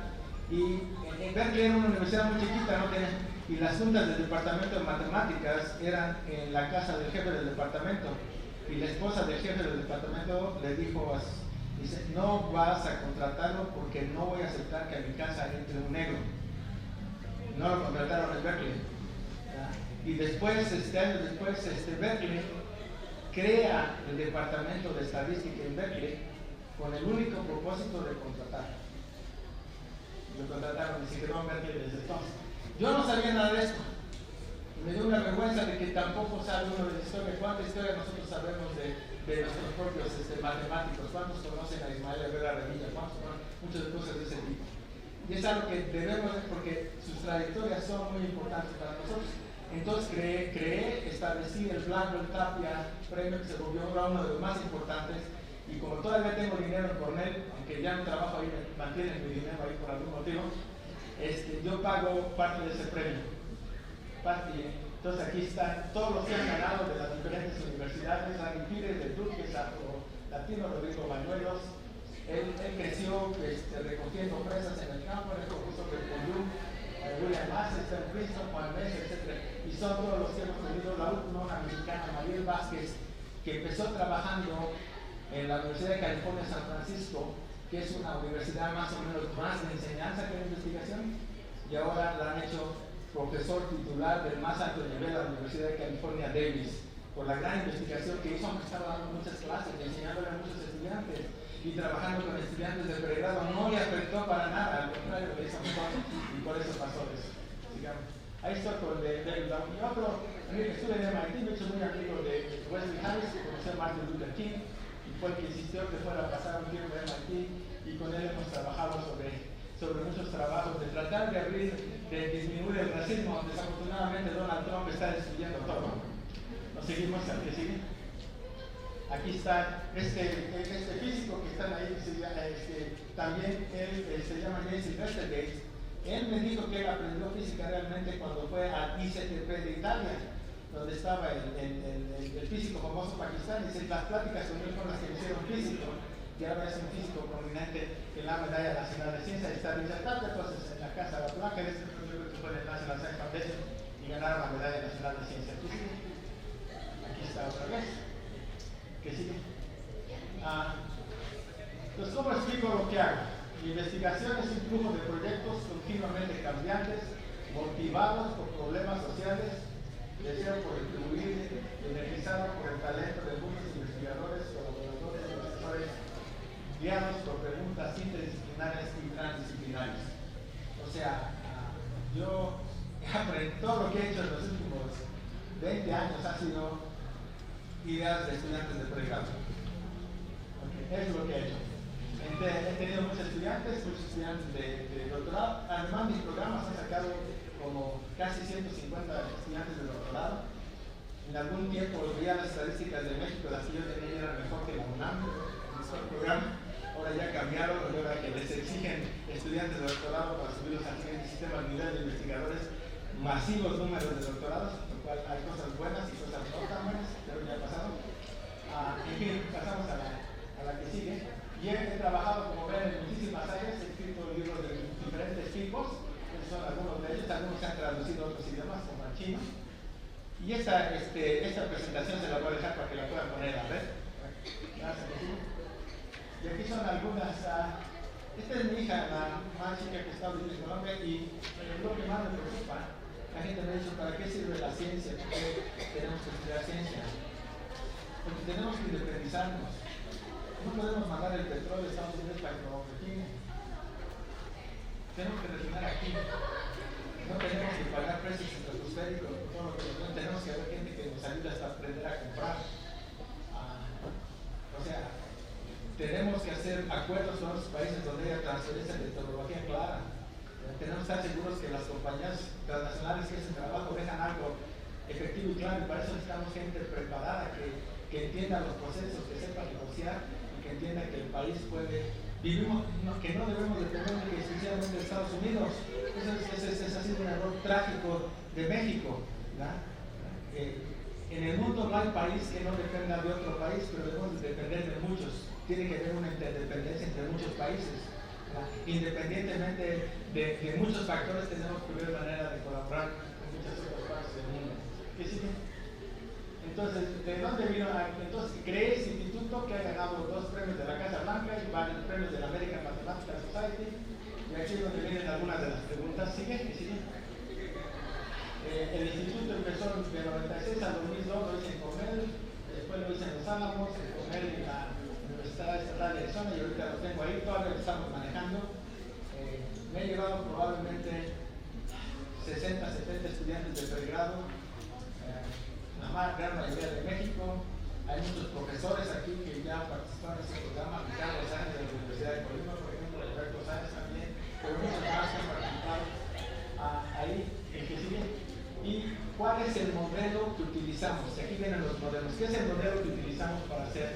y en Berkeley era una universidad muy chiquita, ¿no? Y las juntas del departamento de matemáticas eran en la casa del jefe del departamento, y la esposa del jefe del departamento le dijo, dice, no vas a contratarlo porque no voy a aceptar que a mi casa entre un negro. No lo contrataron en Berkeley. Y después, años después, Berkeley crea el departamento de estadística en Berkeley con el único propósito de contratar. Lo contrataron y se quedó en Berkeley desde entonces. Yo no sabía nada de esto. Me dio una vergüenza de que tampoco sabe uno de la historia. ¿Cuánta historia nosotros sabemos de nuestros propios matemáticos? ¿Cuántos conocen a Ismael Herrera Revilla? ¿Cuántos conocen muchas cosas de ese tipo? Y es algo que debemos, porque sus trayectorias son muy importantes para nosotros. Entonces establecí el Blackwell Tapia premio, que se volvió ahora uno de los más importantes. Y como todavía tengo dinero en Cornell, aunque ya no trabajo ahí, me mantienen mi dinero ahí por algún motivo, yo pago parte de ese premio. Entonces aquí están todos los que han ganado de las diferentes universidades. Ari Pires de Duke, que es afro-latino, Rodrigo Bañuelos. Él creció recogiendo fresas en el campo, en el concurso de Purdue. William Mass, está en Princeton, Juan Mesa, etc. Y son todos los que hemos tenido. La última, una mexicana, Mariel Vázquez, que empezó trabajando en la Universidad de California, San Francisco, que es una universidad más o menos más de enseñanza que de investigación, y ahora la han hecho profesor titular del más alto nivel de la Universidad de California, Davis, por la gran investigación que hizo, aunque estaba dando muchas clases y enseñándole a muchos estudiantes y trabajando con estudiantes de pregrado. No le afectó para nada, al contrario, le hizo mejor, y por eso pasó eso. Digamos. Ahí estoy con David Down. Y otro, estuve en MIT, me he hecho muy amigo de Wesley Harris, que conoció a Martin Luther King, y fue el que insistió que fuera a pasar un tiempo en MIT, y con él hemos trabajado sobre muchos trabajos de tratar de disminuir el racismo. Desafortunadamente Donald Trump está destruyendo todo. Nos seguimos al que sigue. Aquí está este físico que están ahí, también él se llama James Investigate. Él me dijo que él aprendió física realmente cuando fue al ICTP de Italia, donde estaba el físico famoso pakistaní. Las pláticas con él fueron las que me hicieron físico, y ahora es un físico prominente en la Medalla Nacional de Ciencia. Está Richard Tapia, entonces en la Casa Blanca, este creo que fue en el National Science Foundation, y ganaron la Medalla Nacional de Ciencia. Aquí está otra vez. ¿Qué sigue? Entonces, ¿cómo explico lo que hago? Mi investigación es un flujo de proyectos continuamente cambiantes, motivados por problemas sociales, deseo por distribuir, energizado por el talento de muchos investigadores, colaboradores, ideas de estudiantes de pregrado. Eso es lo que he hecho. He tenido muchos estudiantes de doctorado. Además, mis programas han sacado como casi 150 estudiantes de doctorado. En algún tiempo veía las estadísticas de México, las que yo tenía eran mejor que la UNAM, el programa. Ahora ya cambiaron, ahora que les exigen estudiantes de doctorado para subirlos al siguiente sistema de unidad de investigadores, masivos números de doctorados, lo cual hay cosas buenas y cosas no tan buenas, pero ya ha pasado. En fin, pasamos a la que sigue. Y he trabajado, como ven, en muchísimas áreas, he escrito libros de diferentes tipos, esos son algunos de ellos, algunos se han traducido a otros idiomas, como al chino. Y esta presentación se la voy a dejar para que la puedan poner a ver. Y aquí son algunas. Esta es mi hija, la más chica que está viviendo en Colombia, y lo que más me preocupa, la gente me dice, ¿para qué sirve la ciencia? ¿Por qué tenemos que estudiar ciencia? Porque tenemos que independizarnos. No podemos mandar el petróleo a Estados Unidos para que lo refine. Tenemos que refinar aquí. No tenemos que pagar precios estratosféricos por todo lo que nos dan. Tenemos que haber gente que nos ayude hasta aprender a comprar. O sea, tenemos que hacer acuerdos con otros países donde haya transferencia de tecnología clara. Tenemos que estar seguros que las compañías transnacionales que hacen trabajo dejan algo efectivo y claro, y para eso necesitamos gente preparada que entienda los procesos, que sepa negociar y que entienda que el país puede. Que no debemos depender exclusivamente de Estados Unidos. Ese ha sido un error trágico de México. En el mundo no hay país que no dependa de otro país, pero debemos depender de muchos. Tiene que haber una interdependencia entre muchos países. Independientemente de muchos factores, tenemos que ver manera de colaborar con muchas otras partes del mundo. ¿Qué sigue? Entonces, ¿de dónde vino? Entonces, creé ese instituto que ha ganado 2 premios de la Casa Blanca y varios premios de la American Mathematical Society. Y aquí es donde vienen algunas de las preguntas. ¿Sigue? ¿Sigue? El instituto empezó de 96 a 2002, lo hice en Cornell, después lo hice en Los Álamos, en Cornell en la Universidad Estatal de Arizona, y ahorita lo tengo ahí, todavía lo estamos manejando. Me he llevado probablemente 60, 70 estudiantes de pregrado, la gran mayoría de México. Hay muchos profesores aquí que ya participaron en este programa, Ricardo Sáenz de la Universidad de Colima, por ejemplo, Alberto Sáenz también, pero muchos más que han participado ahí, el que sigue. ¿Y cuál es el modelo que utilizamos? Y aquí vienen los modelos. ¿Qué es el modelo que utilizamos para hacer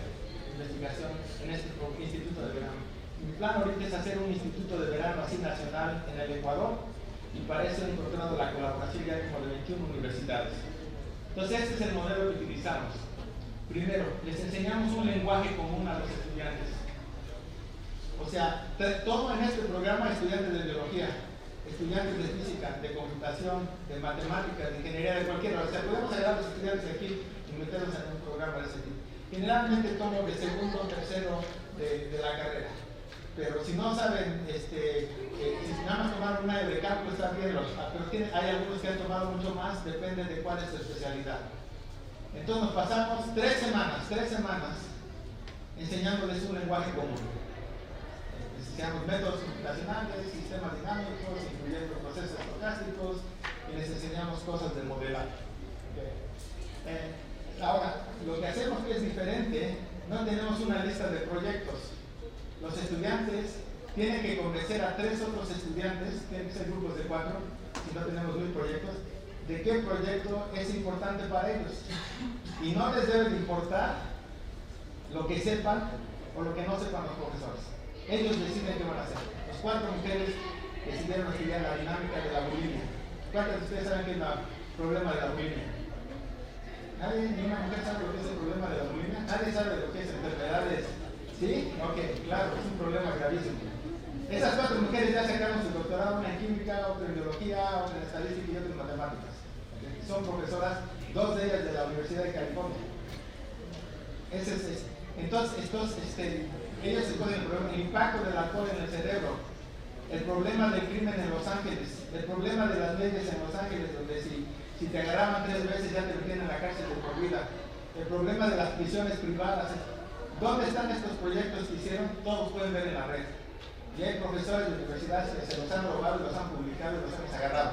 investigación en este instituto de verano? Mi plan ahorita es hacer un instituto de verano así nacional en el Ecuador, y para eso he encontrado la colaboración ya como de 21 universidades. Entonces este es el modelo que utilizamos. Primero, les enseñamos un lenguaje común a los estudiantes. O sea, todo en este programa estudiantes de biología, estudiantes de física, de computación, de matemáticas, de ingeniería, de cualquiera. O sea, podemos ayudar a los estudiantes aquí y meterlos en un programa de ese tipo. Generalmente tomo de segundo o tercero de la carrera. Pero si no saben, si nada más tomaron una de cálculo, está bien, pero hay algunos que han tomado mucho más, depende de cuál es su especialidad. Entonces nos pasamos 3 semanas enseñándoles un lenguaje común. Enseñamos métodos computacionales, sistemas dinámicos, incluyendo procesos estocásticos, y les enseñamos cosas de modelaje. Ahora, lo que hacemos que es diferente, no tenemos una lista de proyectos. Los estudiantes tienen que convencer a 3 otros estudiantes, tienen que ser grupos de 4, si no tenemos 1000 proyectos, de qué proyecto es importante para ellos. Y no les debe de importar lo que sepan o lo que no sepan los profesores. Ellos deciden qué van a hacer. Las 4 mujeres decidieron estudiar la dinámica de la bulimia. ¿Cuántos de ustedes saben qué es el problema de la bulimia? ¿Nadie, ni una mujer sabe lo que es el problema de la bulimia? ¿Nadie sabe lo que es enfermedades? ¿Sí? Ok, claro, es un problema gravísimo. Esas 4 mujeres ya sacaron su doctorado, una en química, otra en biología, otra en estadística y otra en matemáticas. Son profesoras, 2 de ellas de la Universidad de California. Entonces, ellos se ponen el problema, el impacto del alcohol en el cerebro, el problema del crimen en Los Ángeles, el problema de las leyes en Los Ángeles, donde si te agarraban 3 veces ya te metían en la cárcel de por vida, el problema de las prisiones privadas. ¿Dónde están estos proyectos que hicieron? Todos pueden ver en la red. Y hay profesores de universidades que se los han robado y los han publicado y los hemos agarrado.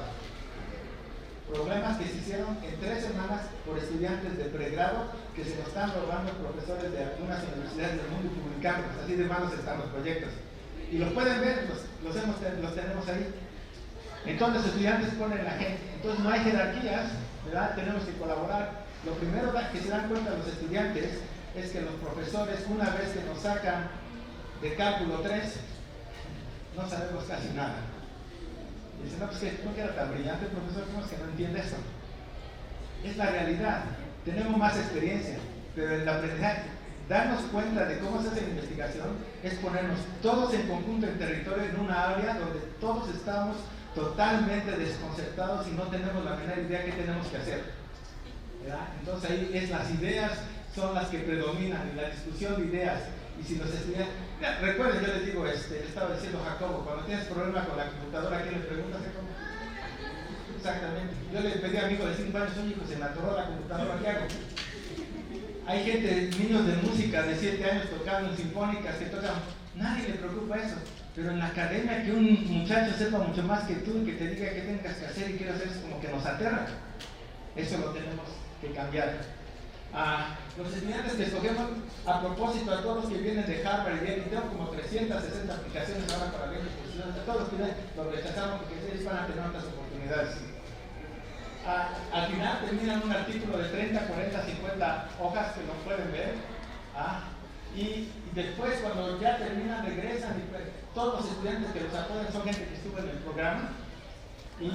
problemas que se hicieron en 3 semanas por estudiantes de pregrado que se lo están robando profesores de algunas universidades del mundo y publicando, así de malos están los proyectos. Y los pueden ver, los tenemos ahí. Entonces los estudiantes ponen la gente, entonces no hay jerarquías, ¿verdad? Tenemos que colaborar. Lo primero que se dan cuenta los estudiantes es que los profesores, una vez que nos sacan de cálculo 3, no sabemos casi nada. Y dicen, no, pues que no era tan brillante, profesor, ¿cómo es que no entiende eso? Es la realidad, tenemos más experiencia, pero el aprendizaje, darnos cuenta de cómo se hace la investigación, es ponernos todos en conjunto en territorio, en una área donde todos estamos totalmente desconcertados y no tenemos la menor idea qué tenemos que hacer, ¿verdad? Entonces ahí las ideas son las que predominan y la discusión de ideas. Y si los estudiantes, recuerden, yo les digo, le estaba diciendo Jacobo, cuando tienes problemas con la computadora, ¿a quién le preguntas? ¿Cómo? Exactamente. Yo le pedí a mi hijo de 5 años, oye, hijo, se me atoró la computadora, ¿qué hago? Hay gente, niños de música de 7 años tocando en sinfónicas que tocan, nadie le preocupa eso. Pero en la academia que un muchacho sepa mucho más que tú y que te diga qué tengas que hacer y qué hacer es como que nos aterra. Eso lo tenemos que cambiar. Los estudiantes que escogemos, a propósito, a todos los que vienen de Harvard y Yale, y tengo como 360 aplicaciones ahora para ver disposiciones, a todos los que los rechazamos porque ustedes van a tener otras oportunidades. Al final terminan un artículo de 30, 40, 50 hojas que no pueden ver. Y después, cuando ya terminan, regresan y todos los estudiantes que los apoyan son gente que estuvo en el programa. Y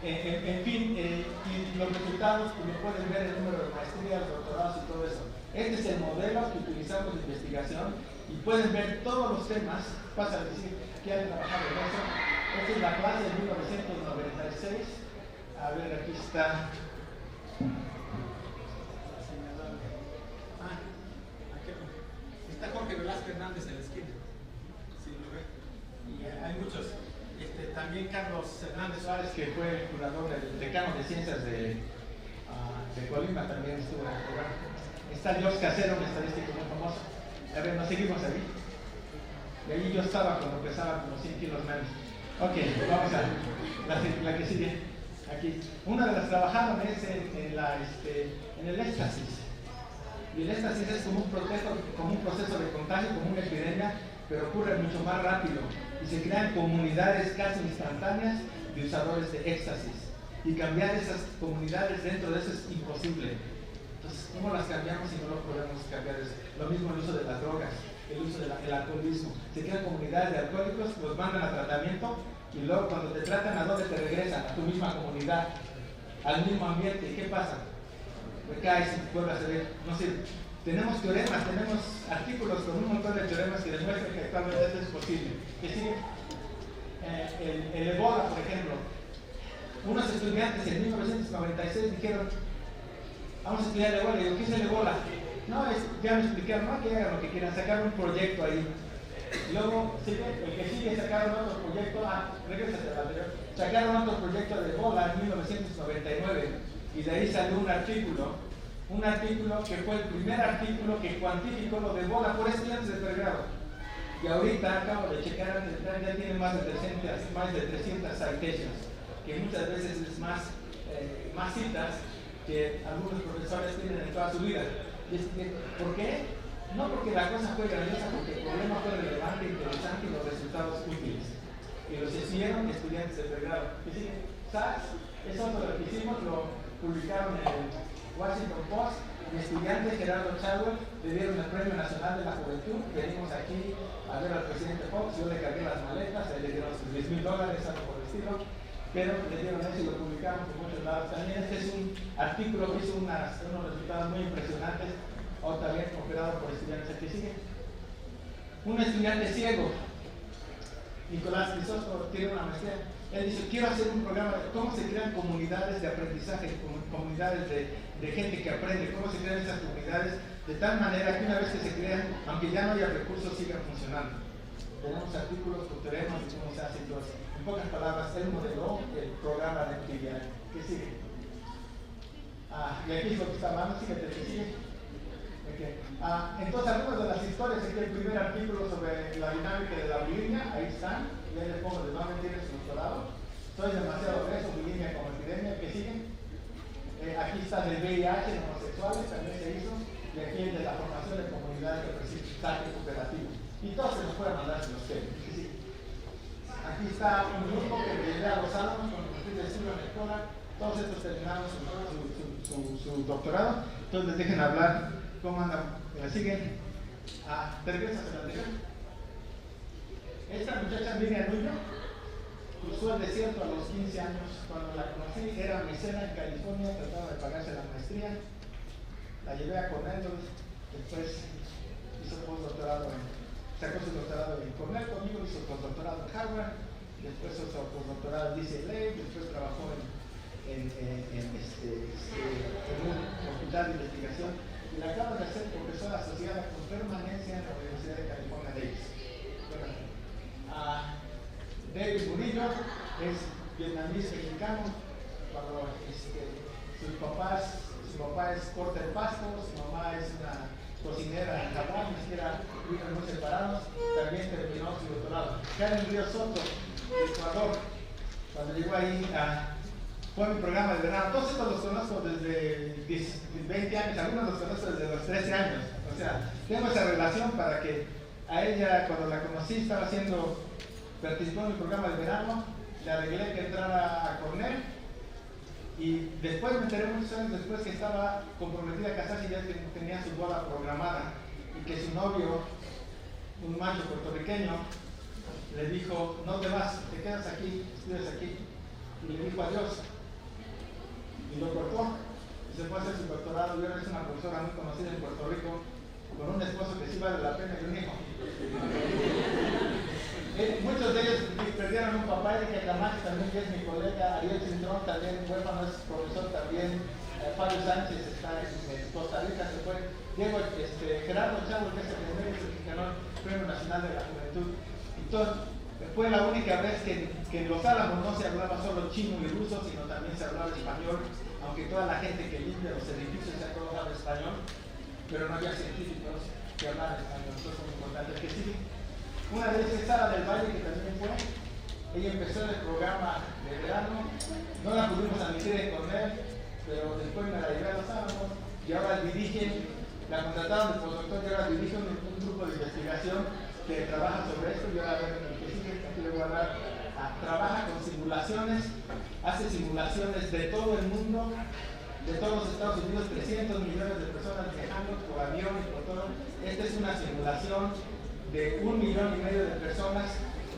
en fin, y los resultados, pues lo pueden ver, el número de maestrías, doctorados y todo eso. Este es el modelo que utilizamos de investigación y pueden ver todos los temas. Pasa a decir que han trabajado en eso. Esta es la clase de 1996. A ver, aquí está. Está Jorge Velázquez Hernández en la esquina. Sí, lo ve. Y hay muchos. También Carlos Hernández Suárez, que fue el curador del decano de ciencias de Colima, también estuvo en el programa. Está George Casero, un estadístico muy famoso. A ver, nos seguimos ahí. Y ahí yo estaba cuando pesaba como 100 kilos menos. Ok, vamos a la que sigue. Aquí. Una de las trabajaron es en el éxtasis. Y el éxtasis es como un proceso de contagio, como una epidemia, pero ocurre mucho más rápido. Y se crean comunidades casi instantáneas de usadores de éxtasis. Y cambiar esas comunidades dentro de eso es imposible. Entonces, ¿cómo las cambiamos si no lo podemos cambiar? Lo mismo el uso de las drogas, el uso del alcoholismo. Se crean comunidades de alcohólicos, los mandan a tratamiento y luego cuando te tratan, ¿a dónde te regresan? A tu misma comunidad, al mismo ambiente. ¿Y qué pasa? Recaes y vuelves a ver, no sirve. Tenemos teoremas, tenemos artículos con un montón de teoremas que demuestran que actualmente esto es posible. ¿Qué sigue? El ébola, por ejemplo. Unos estudiantes en 1996 dijeron, vamos a estudiar el ébola. Y digo, ¿qué es el ébola? No, ya me explicaron, no, que hagan lo que quieran, sacaron un proyecto ahí. Y luego, el que sigue, sacaron otro proyecto, regrésate al anterior, sacaron otro proyecto de ébola en 1999. Y de ahí salió un artículo que fue el primer artículo que cuantificó lo de ébola por estudiantes de pregrado. Y ahorita acabo de checar, ya tiene más de 300 citations, que muchas veces es más citas que algunos profesores tienen en toda su vida. ¿Por qué? No porque la cosa fue grandiosa, porque el problema fue relevante, interesante y los resultados útiles. Y los hicieron estudiantes de pregrado. Y sí, SARS, eso es lo que hicimos, lo publicaron en el Washington Post. Mi estudiante Gerardo Chadwell le dieron el Premio Nacional de la Juventud. Venimos aquí a ver al presidente Fox, yo le cargué las maletas, a él le dieron sus $10,000, algo por el estilo, pero le dieron eso y lo publicaron por muchos lados. También este es un artículo que hizo unos resultados muy impresionantes, otra vez operado por estudiantes. Aquí sigue. Un estudiante ciego, Nicolás Crisóstomo, tiene una maestría. Él dice, quiero hacer un programa de cómo se crean comunidades de aprendizaje, comunidades de gente que aprende, cómo se crean esas comunidades de tal manera que una vez que se crean, aunque ya no haya recursos, sigan funcionando. Tenemos artículos, tutoremos de cómo se hace todo eso. En pocas palabras, él modeló el programa de actividad. ¿Qué sigue? Y aquí es lo que está hablando, síguete, ¿qué sigue? Okay. Entonces, algunas de las historias, aquí el primer artículo sobre la dinámica de la bulimia, ahí están, y ahí les pongo de dónde tiene su doctorado. soy demasiado obeso, bulimia como epidemia, que sigue. Aquí está el VIH en homosexuales, también se hizo, y aquí el de la formación de comunidades de aprendizaje cooperativo. Y todos se nos pueden mandar si los quieren. Aquí está un grupo que me llevé a Los Álamos con el perfil de estudio en la escuela. Todos estos terminaron su doctorado. Entonces les dejen hablar cómo andan. Siguen. ¿Te regresas a la anterior? Esta muchacha Miriam Nuño cruzó el desierto a los 15 años. Cuando la conocí, era mesera en California, trataba de pagarse la maestría. La llevé a Cornell, después hizo postdoctorado sacó su doctorado en Cornell conmigo, hizo postdoctorado en Harvard, después hizo postdoctorado en UCLA, después trabajó en un hospital de investigación y la acaban de hacer profesora asociada con permanencia en la Universidad de California, Davis. David Murillo es vietnamís mexicano. Cuando su papá es corta el pasto, su mamá es una cocinera en Japón, ni siquiera viven muy separados, también terminó su doctorado. Karen Río Soto, de Ecuador, cuando llegó ahí, fue mi programa de verano. Todos estos los conozco desde 20 años, algunos los conozco desde los 13 años. O sea, tengo esa relación para que a ella, cuando la conocí, participó en mi programa de verano, le arreglé que entrara a Cornell. Y después me enteré muchos años después que estaba comprometida a casarse y ya tenía su boda programada y que su novio, un macho puertorriqueño, le dijo: no te vas, te quedas aquí, estudias aquí. Y le dijo adiós. Y lo cortó y se fue a hacer su doctorado y ahora es una profesora muy conocida en Puerto Rico con un esposo que sí vale la pena y un hijo. Muchos de ellos perdieron un papá. Erika Camacho también, que es mi colega, Ariel Cintrón también, huérfano, es profesor también, Fabio Sánchez está en Costa Rica, se fue, Diego, Gerardo Chavo, que es el primer que ganó el Premio Nacional de la Juventud. Entonces, fue la única vez que en Los Álamos no se hablaba solo chino y ruso, sino también se hablaba español, aunque toda la gente que limpia los edificios ya todos habla español, pero no había científicos que hablaran español. Entonces es muy importante que sí. Una de ellas es Sara del Valle, que también fue. Ella empezó en el programa de verano, no la pudimos admitir en Cornell, pero después me la llevé a Los Álamos y ahora dirige, la contrataron de postdoctor y ahora dirige un grupo de investigación que trabaja sobre esto. Y ahora el que sigue, aquí le voy a hablar, trabaja con simulaciones, hace simulaciones de todo el mundo, de todos los Estados Unidos, 300 millones de personas viajando por avión y por todo. Esta es una simulación de 1,5 millones de personas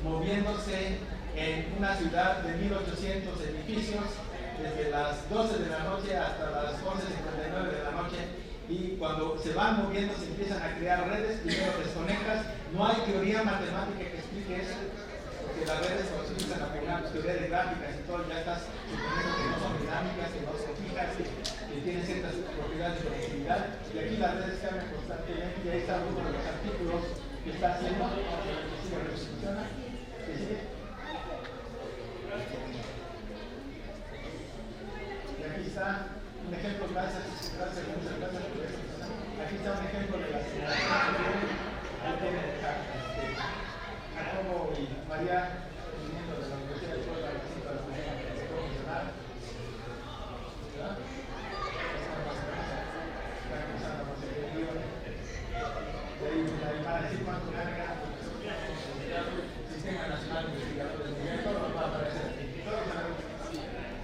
moviéndose en una ciudad de 1,800 edificios desde las 12 de la noche hasta las 11:59 de la noche, y cuando se van moviendo se empiezan a crear redes, primero desconectas, no hay teoría matemática que explique eso, porque las redes cuando se utilizan a aplicar teoría de gráficas y todo, ya estás suponiendo que no son dinámicas, que no son fijas, que tienen ciertas propiedades de conectividad, y aquí las redes cambian constantemente, y ahí está uno de los artículos que está haciendo, que sigue funciona, que sigue. Y aquí está un ejemplo, gracias por eso. Aquí está un ejemplo de la simulación. Ahí tienen Jacobo y María, viniendo de la Universidad de Puebla, a las 5 de la mañana, que se puede funcionar. ¿Verdad? Están cruzando por el río. De ahí van a decir cuánto gana el Sistema Nacional de Investigadores de Nivel, todo va a aparecer aquí. Todos van a ver.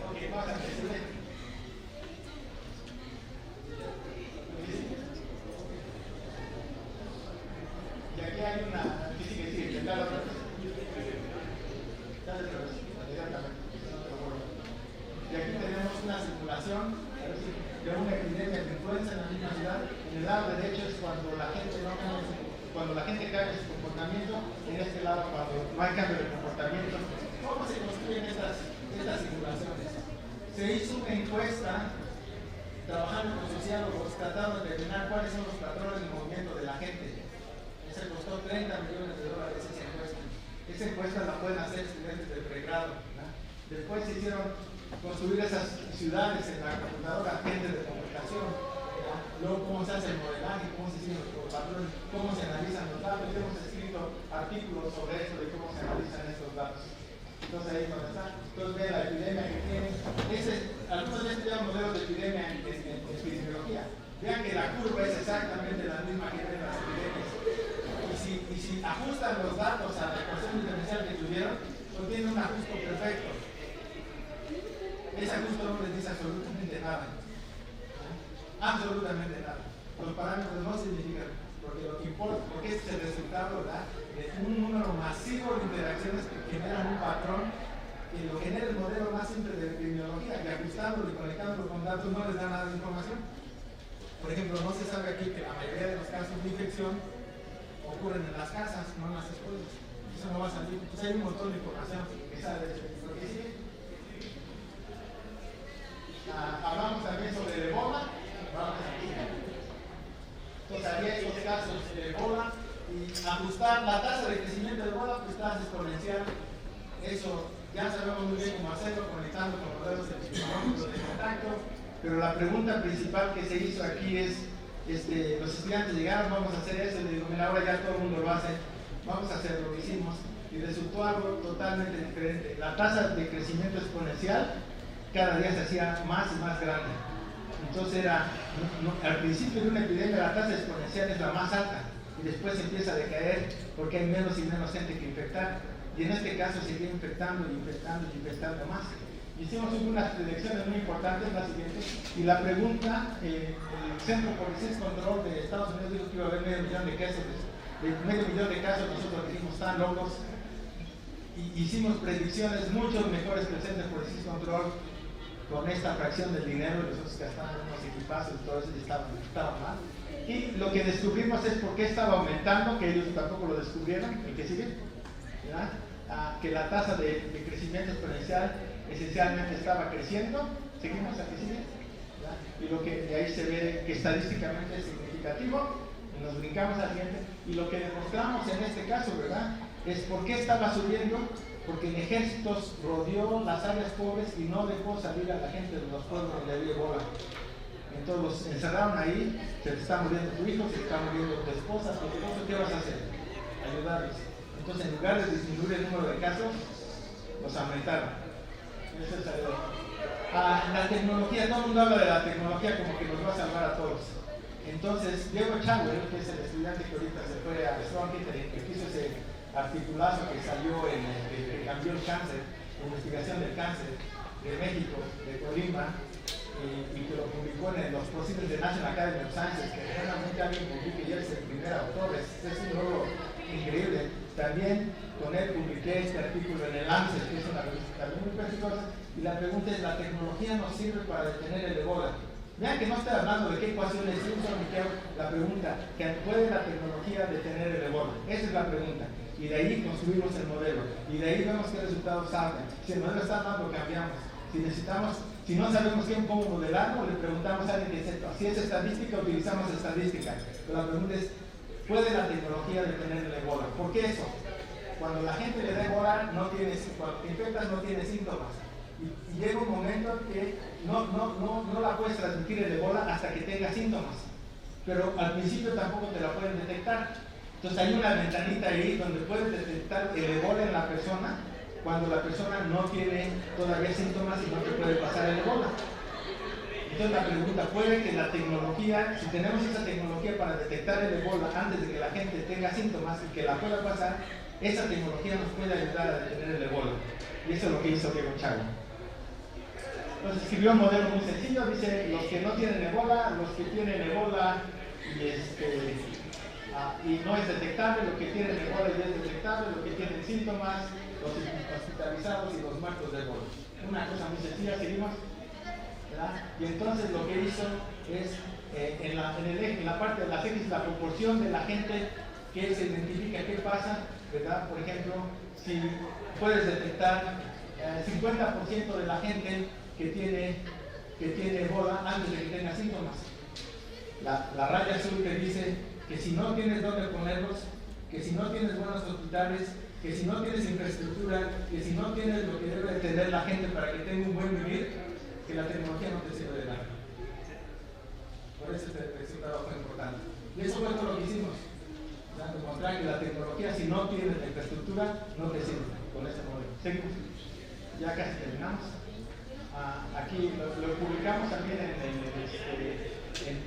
Ok, vamos a empezar. Y aquí hay una, aquí sigue, que está la otra cosa. Dale otra vez, directamente, no te lo borro. Y aquí tenemos una simulación de una epidemia de influenza en la misma ciudad. En el lado derecho es cuando la gente cambia su comportamiento, en este lado cuando no hay cambio de comportamiento. ¿Cómo se construyen estas simulaciones? Se hizo una encuesta trabajando con sociólogos, tratando de determinar cuáles son los patrones de movimiento de la gente. Se costó $30 millones esa encuesta. Esa encuesta la pueden hacer estudiantes de pregrado, ¿verdad? Después se hicieron construir esas ciudades en la computadora, gente de comunicación, ¿verdad? Luego cómo se hace el modelaje, cómo se siguen los patrones, cómo se analizan los datos. Hemos escrito artículos sobre esto, de cómo se analizan estos datos. Entonces ahí es donde está. Entonces ve la epidemia que tiene. Algunos ya estudian modelos de epidemia en epidemiología. Vean que la curva es exactamente la misma que ven las epidemias. Y si ajustan los datos a la ecuación diferencial que tuvieron, obtienen un ajuste perfecto. Ese ajuste no les dice absolutamente nada. Absolutamente nada. Los parámetros no significan, porque lo que importa, porque este es el resultado, ¿verdad?, de un número masivo de interacciones que generan un patrón que lo genera el modelo más simple de epidemiología, que ajustándolo y conectándolo con datos no les da nada de información. Por ejemplo, no se sabe aquí que la mayoría de los casos de infección ocurren en las casas, no en las escuelas. Eso no va a salir. Entonces hay un montón de información que sale de eso. ¿Por qué sigue? Hablamos también sobre el Ebola. Vamos aquí. Entonces había estos casos de Ebola y ajustar la tasa de crecimiento de Ebola, pues tasa exponencial. Eso ya sabemos muy bien cómo hacerlo, conectando con modelos epidemiológicos de contacto. Pero la pregunta principal que se hizo aquí es, los estudiantes llegaron, vamos a hacer eso, y le digo, mira, ahora ya todo el mundo lo hace, vamos a hacer lo que hicimos, y resultó algo totalmente diferente. La tasa de crecimiento exponencial cada día se hacía más y más grande. Entonces al principio de una epidemia la tasa exponencial es la más alta, y después empieza a decaer porque hay menos y menos gente que infectar, y en este caso seguía infectando y infectando y infectando más. Hicimos unas predicciones muy importantes, la siguiente, y la pregunta, el Centro for Disease Control de Estados Unidos dijo que iba a haber medio millón de casos, nosotros dijimos, están locos, y hicimos predicciones mucho mejores que el Centro for Disease Control, con esta fracción del dinero, nosotros gastamos unos equipazos y todo eso, y estaban mal. Y lo que descubrimos es por qué estaba aumentando, que ellos tampoco lo descubrieron, el que sigue, ¿verdad? Que la tasa de crecimiento exponencial esencialmente estaba creciendo. Seguimos aquí, sigue, ¿verdad? Y lo que de ahí se ve que estadísticamente es significativo, y nos brincamos al siguiente, y lo que demostramos en este caso, ¿verdad?, es por qué estaba subiendo, porque el ejército rodeó las áreas pobres y no dejó salir a la gente de los pueblos donde había Ebola. Entonces los encerraron ahí, se te está muriendo tu hijo, se te está muriendo tu esposa, ¿qué vas a hacer? Ayudarlos. Entonces, en lugar de disminuir el número de casos, los aumentaron. Eso es algo. La tecnología, todo el mundo habla de la tecnología como que nos va a salvar a todos. Entonces, Diego Chávez, que es el estudiante que ahorita se fue a Strong Internet, que hizo ese articulazo que salió que cambió el cáncer, la investigación del cáncer de México, de Colima, y que lo publicó en los Proceedings de National Academy of Sciences, que realmente alguien publique y él es el primer autor, es un logro increíble. También con él publiqué este artículo en el Lancet, que es una revista también muy prestigiosa, y la pregunta es, ¿la tecnología nos sirve para detener el Ebola? Vean que no estoy hablando de qué ecuaciones uso, ni qué, la pregunta, ¿puede la tecnología detener el Ebola? Esa es la pregunta. Y de ahí construimos el modelo, y de ahí vemos qué resultados salen. Si el modelo está mal, lo cambiamos. Si no sabemos cómo modelarlo, le preguntamos a alguien que sepa. Si es estadística, utilizamos estadística. Pero la pregunta es, ¿puede la tecnología detener el Ebola? ¿Por qué eso? Cuando la gente le da Ebola, cuando te infectas no tiene síntomas. Y llega un momento que no la puedes transmitir el Ebola hasta que tenga síntomas. Pero al principio tampoco te la pueden detectar. Entonces hay una ventanita ahí donde puedes detectar el Ebola en la persona cuando la persona no tiene todavía síntomas y no te puede pasar el Ebola. Entonces la pregunta, ¿puede que la tecnología, si tenemos esa tecnología para detectar el Ebola antes de que la gente tenga síntomas y que la pueda pasar, esa tecnología nos puede ayudar a detener el Ebola? Y eso es lo que hizo Diego Chávez. Entonces escribió un modelo muy sencillo, dice, los que no tienen Ebola, los que tienen Ebola y no es detectable, los que tienen Ebola y es detectable, los que tienen síntomas, los hospitalizados y los muertos de Ebola. Una cosa muy sencilla, seguimos, ¿verdad? Y entonces lo que hizo es, en la parte de las X, la proporción de la gente que se identifica qué pasa, ¿verdad? Por ejemplo, si puedes detectar 50% de la gente que tiene Ebola antes de que tenga síntomas. La raya azul te dice que si no tienes dónde ponerlos, que si no tienes buenos hospitales, que si no tienes infraestructura, que si no tienes lo que debe tener la gente para que tenga un buen vivir, que la tecnología no te sirve de nada. Por eso este resultado fue importante. Y eso fue todo lo que hicimos. Demostrar que la tecnología, si no tienes la infraestructura, no te sirve. con este modelo. Seguimos. Ya casi terminamos. Aquí lo publicamos también en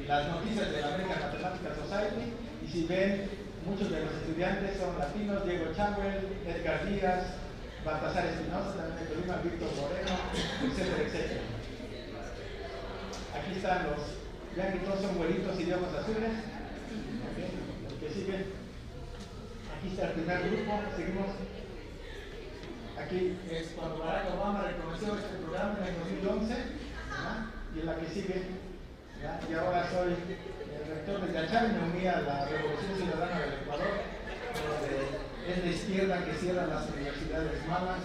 las noticias de la American Mathematical Society, y si ven, muchos de los estudiantes son latinos: Diego Chauel, Edgar Díaz, Baltasar Espinosa, también de Colima, Víctor Moreno, etcétera, etcétera. Aquí están los, ya que todos son güeritos y de ojos azules. Okay. Los que siguen. Aquí está el primer grupo, seguimos. Aquí es cuando Barack Obama reconoció este programa en el 2011, ¿verdad? Y en la que sigue, ¿verdad? Y ahora soy el rector de Yachar y me uní a la Revolución Ciudadana del Ecuador, donde es la izquierda que cierra las universidades malas,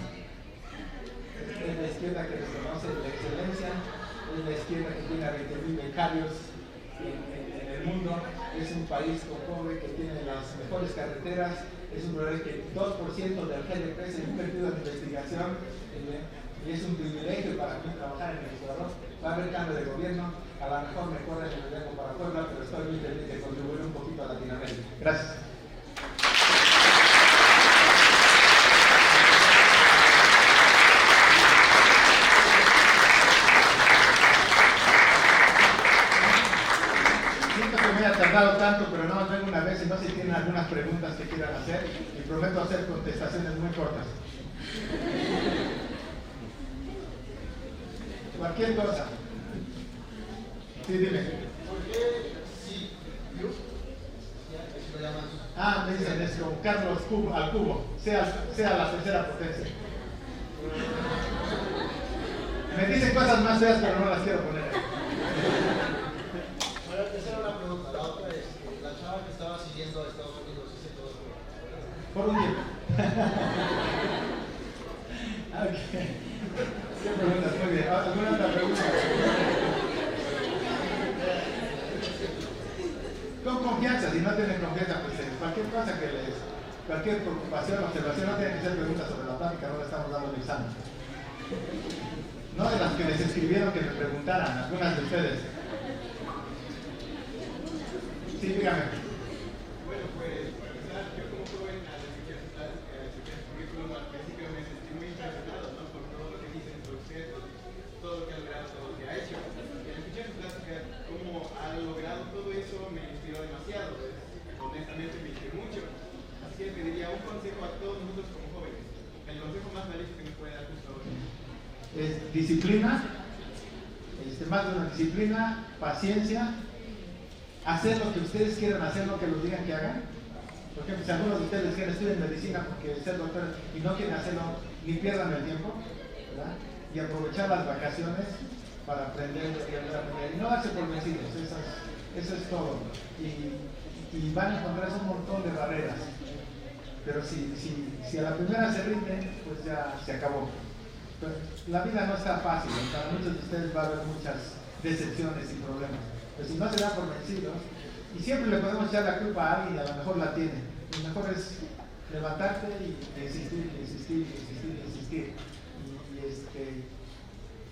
es la izquierda que reconoce la excelencia, es la izquierda que tiene a 20.000 becarios en el mundo, es un país pobre que tiene las mejores carreteras, es un país que 2% del GDP se ha invertido en investigación, y es un privilegio para mí trabajar en el Ecuador. Va a haber cambio de gobierno, a lo mejor me corren el gobierno para Puebla, pero estoy muy feliz de contribuir un poquito a Latinoamérica. Gracias. Me ha tardado tanto, pero no más vengo una vez, y no sé si tienen algunas preguntas que quieran hacer, y prometo hacer contestaciones muy cortas. Cualquier cosa. Sí, dime. ¿Por qué sí? ¿Lo llaman? Me dicen es como Carlos al cubo, sea la tercera potencia. Me dicen cosas más feas, pero no las quiero poner. Esa era una pregunta. La otra es, la chava que estaba siguiendo a Estados Unidos, ¿sí se quedó por un tiempo? Okay. ¿Qué preguntas? Muy bien. ¿Alguna otra pregunta? Con confianza, si no tienen confianza, pues cualquier cosa cualquier preocupación, observación, no tienen que ser preguntas sobre la plática, no le estamos dando el examen. No de las que les escribieron que me preguntaran, algunas de ustedes. Sí, dígame. Bueno, pues, yo como joven a la universidad, el currículum al principio me sentí muy impresionado, ¿no? Por todo lo que dicen sobre usted, todo lo que ha logrado, todo lo que ha hecho. Y al escuchar su plática, cómo ha logrado todo eso, me inspiró demasiado. Honestamente me inspiró mucho. Así que pediría un consejo a todos nosotros como jóvenes. El consejo más valioso que me puede dar justo ahora. Disciplina, más de una disciplina, paciencia, hacer lo que ustedes quieran hacer, no que los digan que hagan. Por ejemplo, si algunos de ustedes quieren estudiar medicina porque ser doctor y no quieren hacerlo, ni pierdan el tiempo, ¿verdad? Y aprovechar las vacaciones para aprender y no darse por vencidos. Eso es todo. Y van a encontrarse un montón de barreras. Pero si a la primera se rinden, pues ya se acabó. Pero la vida no está fácil, para muchos de ustedes va a haber muchas decepciones y problemas. Pero si no se da por vencidos, y siempre le podemos echar la culpa a alguien y a lo mejor la tiene. Lo mejor es levantarte y insistir.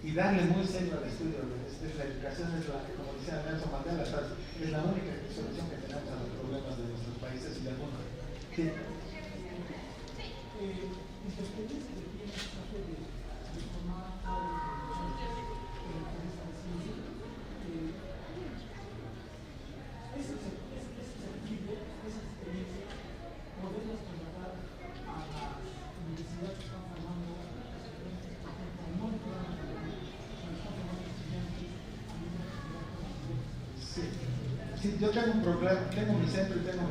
Y darle muy serio al estudio. La educación es como decía Nelson Mandela, es la única solución que tenemos a los problemas de nuestros países y del mundo. Sí. Sí, yo tengo un programa, tengo mi centro y tengo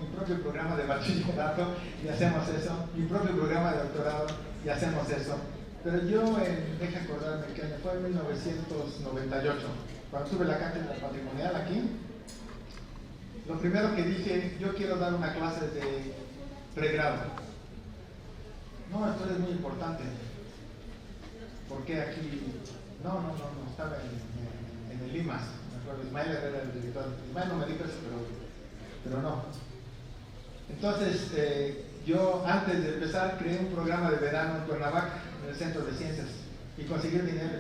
mi propio programa de bachillerato y hacemos eso, mi propio programa de doctorado y hacemos eso. Pero yo, deja acordarme que fue en 1998, cuando tuve la cátedra patrimonial aquí, lo primero que dije, yo quiero dar una clase de pregrado. No, esto es muy importante. ¿Por qué aquí? No, estaba en el Limas. Ismael era el director. Ismael no me dijo eso, pero no. Entonces, yo antes de empezar creé un programa de verano en Cuernavaca, en el Centro de Ciencias, y conseguí el dinero,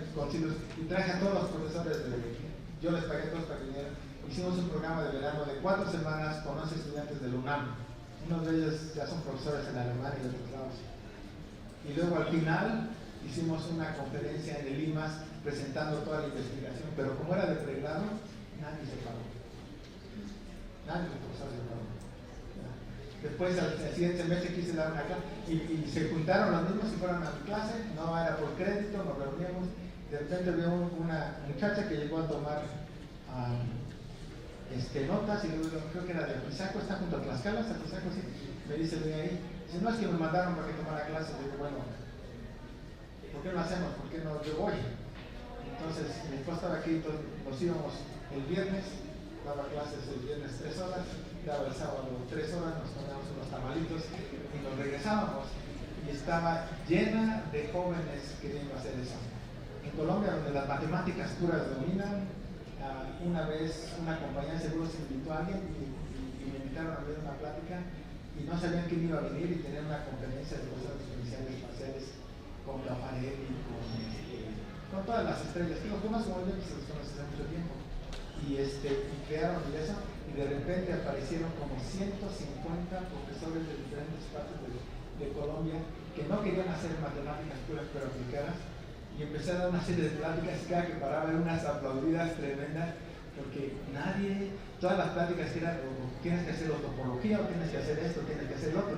y traje a todos los profesores, yo les pagué todos para que vinieran. Hicimos un programa de verano de 4 semanas con 11 estudiantes del UNAM. Unos de ellos ya son profesores en Alemania y otros lados. Y luego al final hicimos una conferencia en el IMAS presentando toda la investigación, pero como era de pregrado, nadie se pagó. Nadie de los profesores se pagó. Después, al siguiente semestre quise dar una clase y se juntaron los mismos y fueron a mi clase, no era por crédito, nos reuníamos. De repente vio una muchacha que llegó a tomar notas y luego, creo que era de Apizaco, está junto a Tlaxcala, hasta Apizaco, sí, me dice, ven ahí. Dice, no, es que me mandaron para que tomara clases. Digo, bueno, ¿por qué no hacemos? ¿Por qué no? Yo voy. Entonces, mi esposa estaba aquí, entonces nos íbamos el viernes, daba clases el viernes 3 horas, daba el sábado 3 horas, nos poníamos unos tamalitos y nos regresábamos. Y estaba llena de jóvenes queriendo hacer eso. En Colombia, donde las matemáticas puras dominan, una vez una compañía de seguros invitó a alguien y me invitaron a ver una plática y no sabían quién iba a venir y tener una conferencia de cosas iniciales espaciales con Rafael y con todas las estrellas. Y los demás como yo se los conocí hace mucho tiempo. Y crearon eso y de repente aparecieron como 150 profesores de diferentes partes de Colombia que no querían hacer matemáticas puras pero aplicadas. Y empecé a dar una serie de pláticas y cada que paraba eran unas aplaudidas tremendas porque nadie, todas las pláticas que eran tienes que hacer topología o tienes que hacer esto, tienes que hacer lo otro.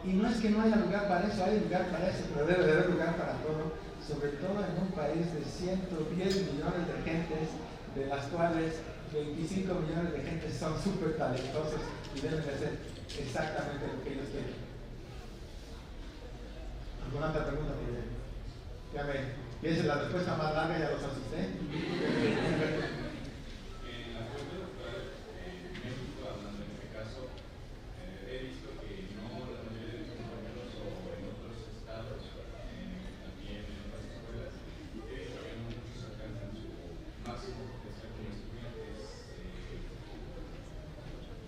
Y no es que no haya lugar para eso, hay lugar para eso, pero debe de haber lugar para todo, sobre todo en un país de 110 millones de gentes, de las cuales 25 millones de gentes son súper talentosos y deben de hacer exactamente lo que ellos quieren. ¿Alguna otra pregunta? Ya ve. Y esa es la respuesta más larga, ya los asusté. En la fuente doctoral en México, hablando en este caso, he visto que no la mayoría de mis compañeros o en otros estados, también en otras escuelas, he visto que no muchos alcanzan su máximo potencial como estudiantes.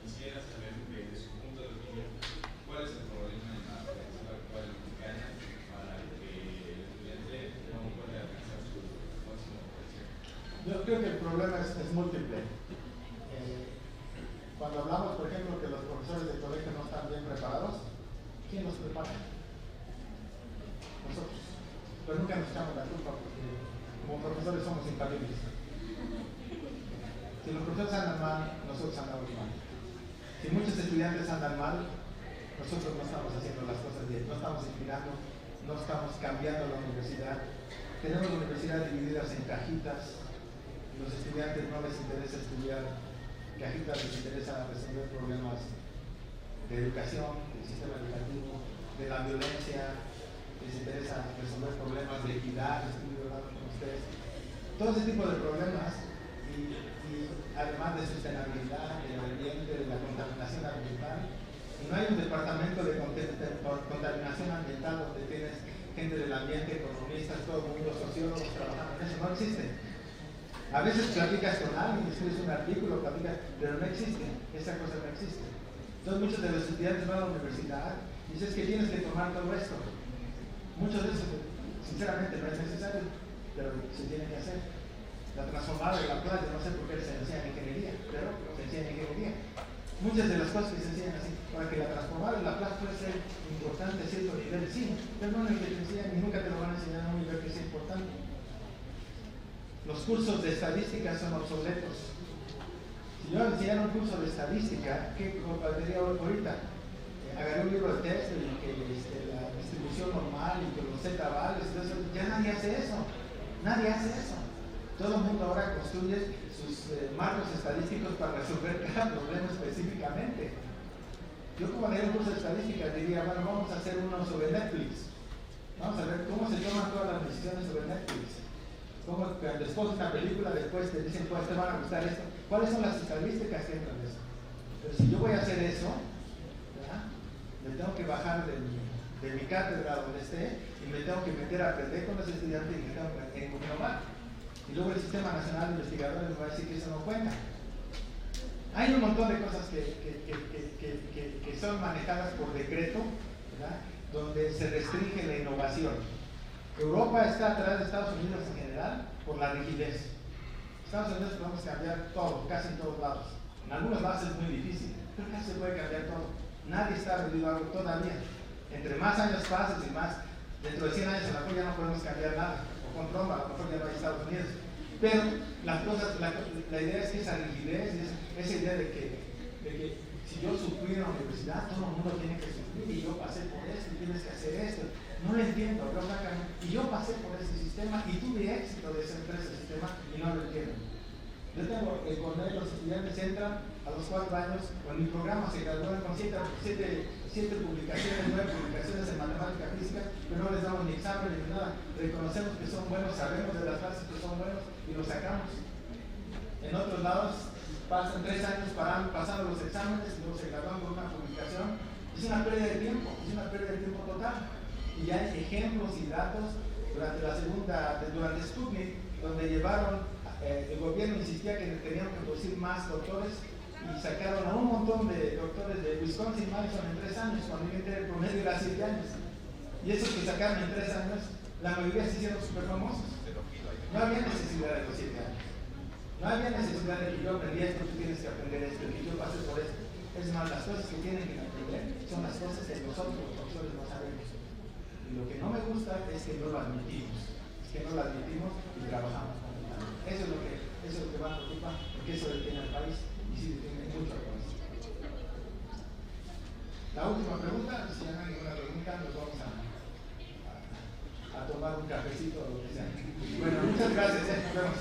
Quisiera saber desde su punto de vista cuál es el problema en la universidad actual mexicana para que el estudiante no pueda alcanzar su máximo potencial. Yo creo que el problema es múltiple. Cuando hablamos, por ejemplo, que los profesores de colegio no están bien preparados, ¿quién los prepara? Nosotros. Pero nunca nos echamos la culpa porque como profesores somos infalibles. Si los profesores andan mal, nosotros andamos mal. Si muchos estudiantes andan mal, nosotros no estamos haciendo las cosas bien, no estamos inspirando, no estamos cambiando la universidad. Tenemos la universidad divididas en cajitas. Los estudiantes no les interesa estudiar cajitas, les interesa resolver problemas de educación, del sistema educativo, de la violencia, les interesa resolver problemas de equidad, estoy hablando con ustedes, todo ese tipo de problemas y además de sustentabilidad, del ambiente, de la contaminación ambiental. Y no hay un departamento de contaminación ambiental donde tienes gente del ambiente, economistas, todo el mundo, sociólogos trabajando en eso, no existe. A veces platicas con alguien, escribes un artículo, platicas, pero no existe, esa cosa no existe. Entonces muchos de los estudiantes van a la universidad y dices que tienes que tomar todo esto. Muchos de esos, sinceramente, no es necesario, pero se tiene que hacer. La transformada de la playa, no sé por qué se enseña en ingeniería, pero se enseña en ingeniería. Muchas de las cosas que se enseñan así, para que la transformada de la playa puede ser importante a cierto nivel, sí, pero no es que te enseñan y nunca te lo van a enseñar a un nivel que sea importante. Los cursos de estadística son obsoletos. Si yo enseñara un curso de estadística, ¿qué compartiría ahorita? Agarré un libro de texto y que la distribución normal y que los z-vales, ya nadie hace eso. Nadie hace eso. Todo el mundo ahora construye sus marcos estadísticos para resolver cada problema específicamente. Yo como leer un curso de estadística diría, bueno, vamos a hacer uno sobre Netflix. Vamos a ver cómo se toman todas las decisiones sobre Netflix. Como después de una película, después te dicen, pues te van a gustar esto. ¿Cuáles son las estadísticas que entran en eso? Pero si yo voy a hacer eso, ¿verdad? Me tengo que bajar de mi cátedra donde esté y me tengo que meter a aprender con los estudiantes y me tengo que innovar. Y luego el Sistema Nacional de Investigadores me va a decir que eso no cuenta. Hay un montón de cosas que son manejadas por decreto, ¿verdad? Donde se restringe la innovación. Europa está atrás de Estados Unidos en general por la rigidez. Estados Unidos podemos cambiar todo, casi en todos lados. En algunos lados es muy difícil, pero casi se puede cambiar todo. Nadie está rendido a algo todavía. Entre más años pases y más Dentro de 100 años a lo mejor ya no podemos cambiar nada, o con Trump a lo mejor ya no hay Estados Unidos. Pero las cosas, la idea es que esa rigidez, esa idea de que si yo suplir en la universidad, todo el mundo tiene que suplir, y yo pasé por esto, y tienes que hacer esto. No lo entiendo, pero y yo pasé por ese sistema y tuve éxito de ese sistema y no lo entiendo. Yo tengo el cornell, los estudiantes entran a los 4 años, con mi programa se gradúan con 7 publicaciones, 9 publicaciones en matemática física, pero no les damos ni examen ni nada. Reconocemos que son buenos, sabemos de las clases que son buenos y los sacamos. En otros lados pasan 3 años pasando los exámenes y luego se gradúan con una publicación. Es una pérdida de tiempo total. Y hay ejemplos y datos durante Sputnik, donde llevaron, el gobierno insistía que tenían que producir más doctores y sacaron a un montón de doctores de Wisconsin, Madison en 3 años, cuando el promedio era 7 años. Y esos que sacaron en 3 años, la mayoría se hicieron súper famosos. No había necesidad de los 7 años. No había necesidad de que yo aprendí esto, tú tienes que aprender esto, que yo pasé por esto. Es más, las cosas que tienen que aprender son las cosas que nosotros los profesores no sabemos. Y lo que no me gusta es que no lo admitimos. Y trabajamos con el país. Eso es lo que más preocupa, porque eso detiene al país y sí detiene mucho al país. La última pregunta, si no hay ninguna pregunta, nos vamos a tomar un cafecito o lo que sea. Bueno, muchas gracias, nos vemos.